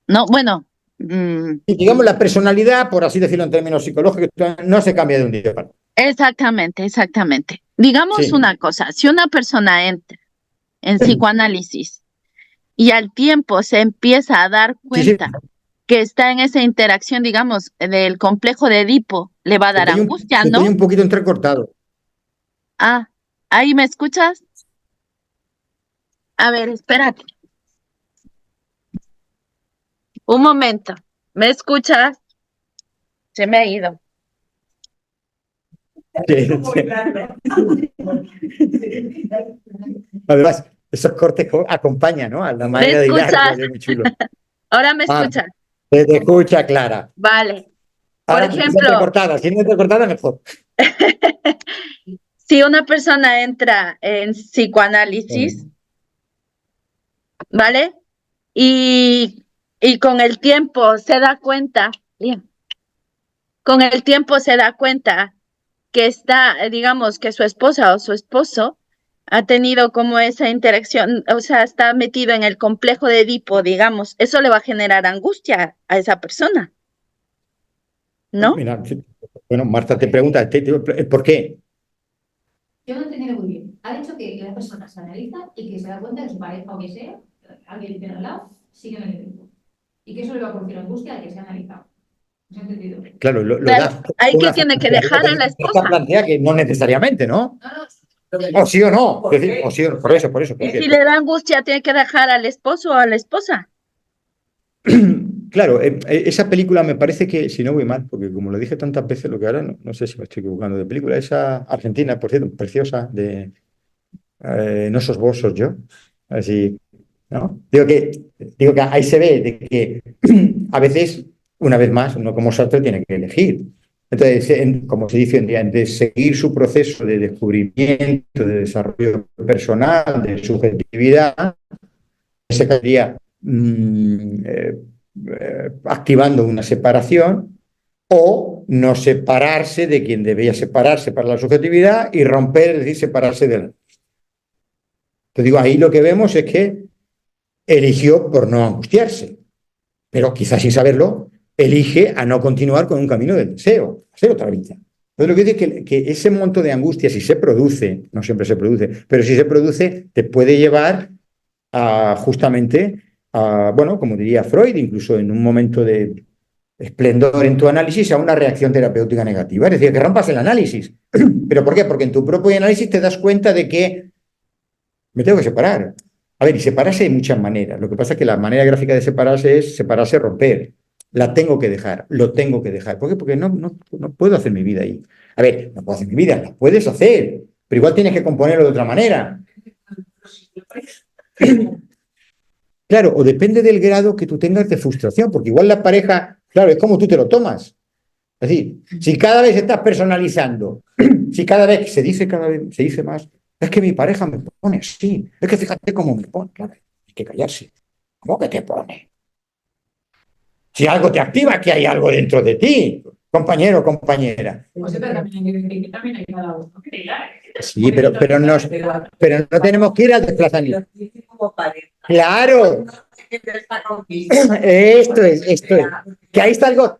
no, bueno, Y digamos, la personalidad, por así decirlo en términos psicológicos, no se cambia de un día para otro. exactamente, exactamente. Digamos Sí, una cosa, si una persona entra en sí, psicoanálisis y al tiempo se empieza a dar sí. cuenta que está en esa interacción, digamos, del complejo de Edipo, le va a dar angustia, Se te oye ¿no? un poquito entrecortado. Ah, ¿ahí me escuchas? A ver, espérate, un momento. ¿Me escuchas? Se me ha ido. Sí, sí. Además, esos cortes acompañan, ¿no? A la ¿Me manera de hilar, escuchas? que es muy chulo. Ahora me Ah, escuchas. te escucha, Clara. Vale. Por Ahora que está ejemplo, entrecortada, si no entrecortada, mejor. si una persona entra en psicoanálisis, ¿vale? Y, y con el tiempo se da cuenta, bien, con el tiempo se da cuenta que está, digamos, que su esposa o su esposo ha tenido como esa interacción, o sea, está metido en el complejo de Edipo, digamos, eso le va a generar angustia a esa persona, ¿no? Mira, bueno, Marta te pregunta, ¿por qué? Yo no he entendido muy bien. Ha dicho que la persona se analiza y que se da cuenta que su pareja o que sea, alguien que tiene al lado, sigue en el tiempo. Y que eso le va a producir angustia al que se ha analizado. ¿No se ha entendido? Claro, lo Claro, da hay que una tiene que fantasía. dejar a la Esta esposa. plantea que no necesariamente, ¿no? No, no. O sí o no. Es decir, o sí, por eso, ¿por qué? Si le da angustia, tiene que dejar al esposo o a la esposa. Claro, esa película me parece que, si no voy mal, porque como lo dije tantas veces, lo que ahora no sé si me estoy equivocando de película, esa argentina, por cierto, preciosa, de No sos vos, sos yo. Así, ¿no? Digo que ahí se ve de que a veces, una vez más, uno como Sartre tiene que elegir. Entonces, como se dice hoy en día, de seguir su proceso de descubrimiento, de desarrollo personal, de subjetividad, se caería activando una separación o no separarse de quien debía separarse para la subjetividad y romper, es decir, separarse de la... Te digo, ahí lo que vemos es que eligió por no angustiarse, pero quizás sin saberlo, elige a no continuar con un camino del deseo, hacer otra vida. Entonces lo que dice es que ese monto de angustia, si se produce, no siempre se produce, pero si se produce, te puede llevar a justamente, bueno, como diría Freud, incluso en un momento de esplendor en tu análisis, a una reacción terapéutica negativa. Es decir, que rompas el análisis. ¿Pero por qué? Porque en tu propio análisis te das cuenta de que me tengo que separar. A ver, y separarse de muchas maneras. Lo que pasa es que la manera gráfica de separarse es separarse, romper. La tengo que dejar, lo tengo que dejar. ¿Por qué? Porque no puedo hacer mi vida ahí. A ver, no puedo hacer mi vida, la puedes hacer, pero igual tienes que componerlo de otra manera. Claro, o depende del grado que tú tengas de frustración, porque igual la pareja, claro, es como tú te lo tomas. Es decir, si cada vez estás personalizando, si cada vez cada vez se dice más, es que mi pareja me pone así, es que fíjate cómo me pone, claro, hay que callarse. ¿Cómo que te pone? Si algo te activa, que hay algo dentro de ti, compañero o compañera. Pues pero también hay que decir que también hay cada uno. Sí, pero no tenemos que ir al desplazamiento. Claro, esto es. Que ahí está algo.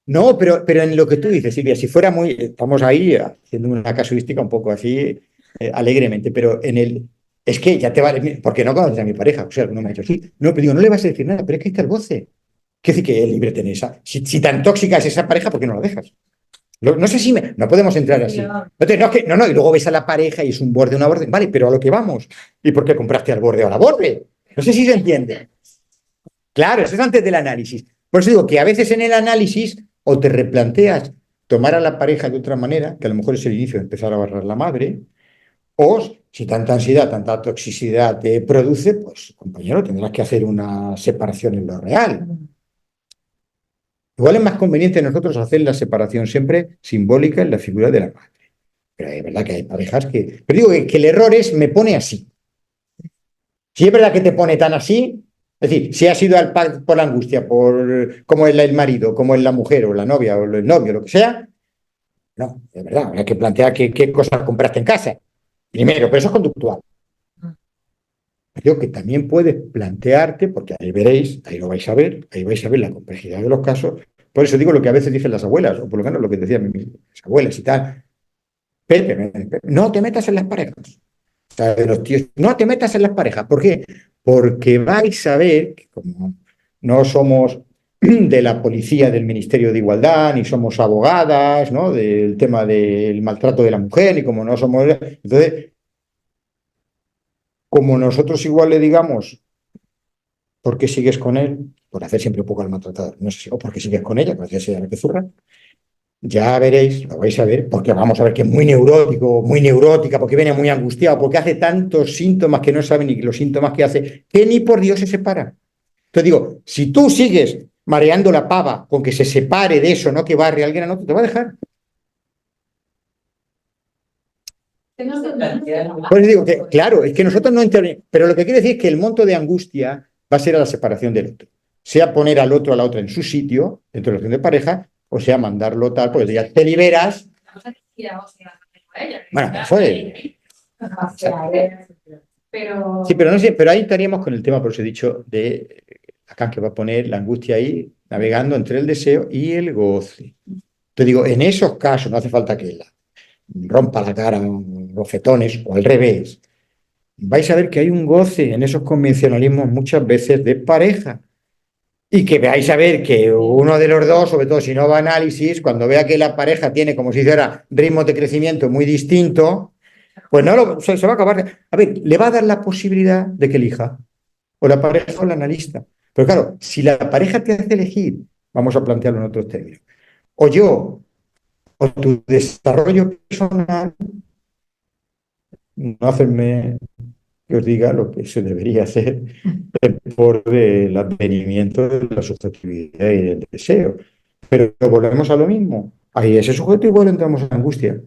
No, pero en lo que tú dices, Silvia, si fuera muy, estamos ahí haciendo una casuística un poco así, alegremente, pero es que ya te vale, porque no conoces a mi pareja, o sea, no me ha dicho sí, no, pero digo, no le vas a decir nada, pero es que ahí está el goce. Quiere decir que es libre tener esa, si tan tóxica es esa pareja, ¿por qué no la dejas? No sé si no podemos entrar así. Entonces, no, y luego ves a la pareja y es un borde, una borde. Vale, pero a lo que vamos. ¿Y por qué compraste al borde o a la borde? No sé si se entiende. Claro, eso es antes del análisis. Por eso digo que a veces en el análisis o te replanteas tomar a la pareja de otra manera, que a lo mejor es el inicio de empezar a barrar la madre, o si tanta ansiedad, tanta toxicidad te produce, pues compañero, tendrás que hacer una separación en lo real. Igual es más conveniente nosotros hacer la separación siempre simbólica en la figura de la madre. Pero es verdad que hay parejas que... Pero digo que el error es, me pone así. Si es verdad que te pone tan así, es decir, si has ido por la angustia, por como es el marido, como es la mujer o la novia o el novio, lo que sea, no, es verdad, hay que plantear qué cosas compraste en casa. Primero, pero eso es conductual. Digo que también puedes plantearte, porque ahí veréis, ahí lo vais a ver, ahí vais a ver la complejidad de los casos. Por eso digo lo que a veces dicen las abuelas, o por lo menos lo que decían mis abuelas y tal. Pepe, no te metas en las parejas. O sea, de los tíos, no te metas en las parejas. ¿Por qué? Porque vais a ver que como no somos de la policía del Ministerio de Igualdad, ni somos abogadas, ¿no? Del tema del maltrato de la mujer, ni como no somos... Entonces, como nosotros igual le digamos, ¿por qué sigues con él? Por hacer siempre un poco al maltratador. No sé si, o porque sigues con ella, porque sea la que zurra. Ya veréis, lo vais a ver, porque vamos a ver que es muy neurótico, muy neurótica, porque viene muy angustiado, porque hace tantos síntomas que no sabe ni los síntomas que hace, que ni por Dios se separa. Entonces digo, si tú sigues mareando la pava con que se separe de eso, no que barre al grano, te va a dejar. Pues digo que, claro, es que nosotros no intervenimos, pero lo que quiere decir es que el monto de angustia va a ser a la separación del otro. Sea poner al otro a la otra en su sitio, dentro de la relación de pareja, o sea mandarlo tal, pues ya te liberas. Bueno, fue. Pero... Sí, pero no sé, pero ahí estaríamos con el tema, por eso he dicho, de acá que va a poner la angustia ahí, navegando entre el deseo y el goce. Te digo, en esos casos no hace falta que la rompa la cara, bofetones o al revés. Vais a ver que hay un goce en esos convencionalismos muchas veces de pareja. Y que vais a ver que uno de los dos, sobre todo si no va a análisis, cuando vea que la pareja tiene, como si hiciera, ritmos de crecimiento muy distintos, pues se va a acabar. A ver, le va a dar la posibilidad de que elija, o la pareja o el analista. Pero claro, si la pareja te hace elegir, vamos a plantearlo en otros términos, o yo, o tu desarrollo personal, no hacerme que os diga lo que se debería hacer por el advenimiento de la susceptibilidad y del deseo. Pero volvemos a lo mismo. Ahí ese sujeto igual entramos en angustia.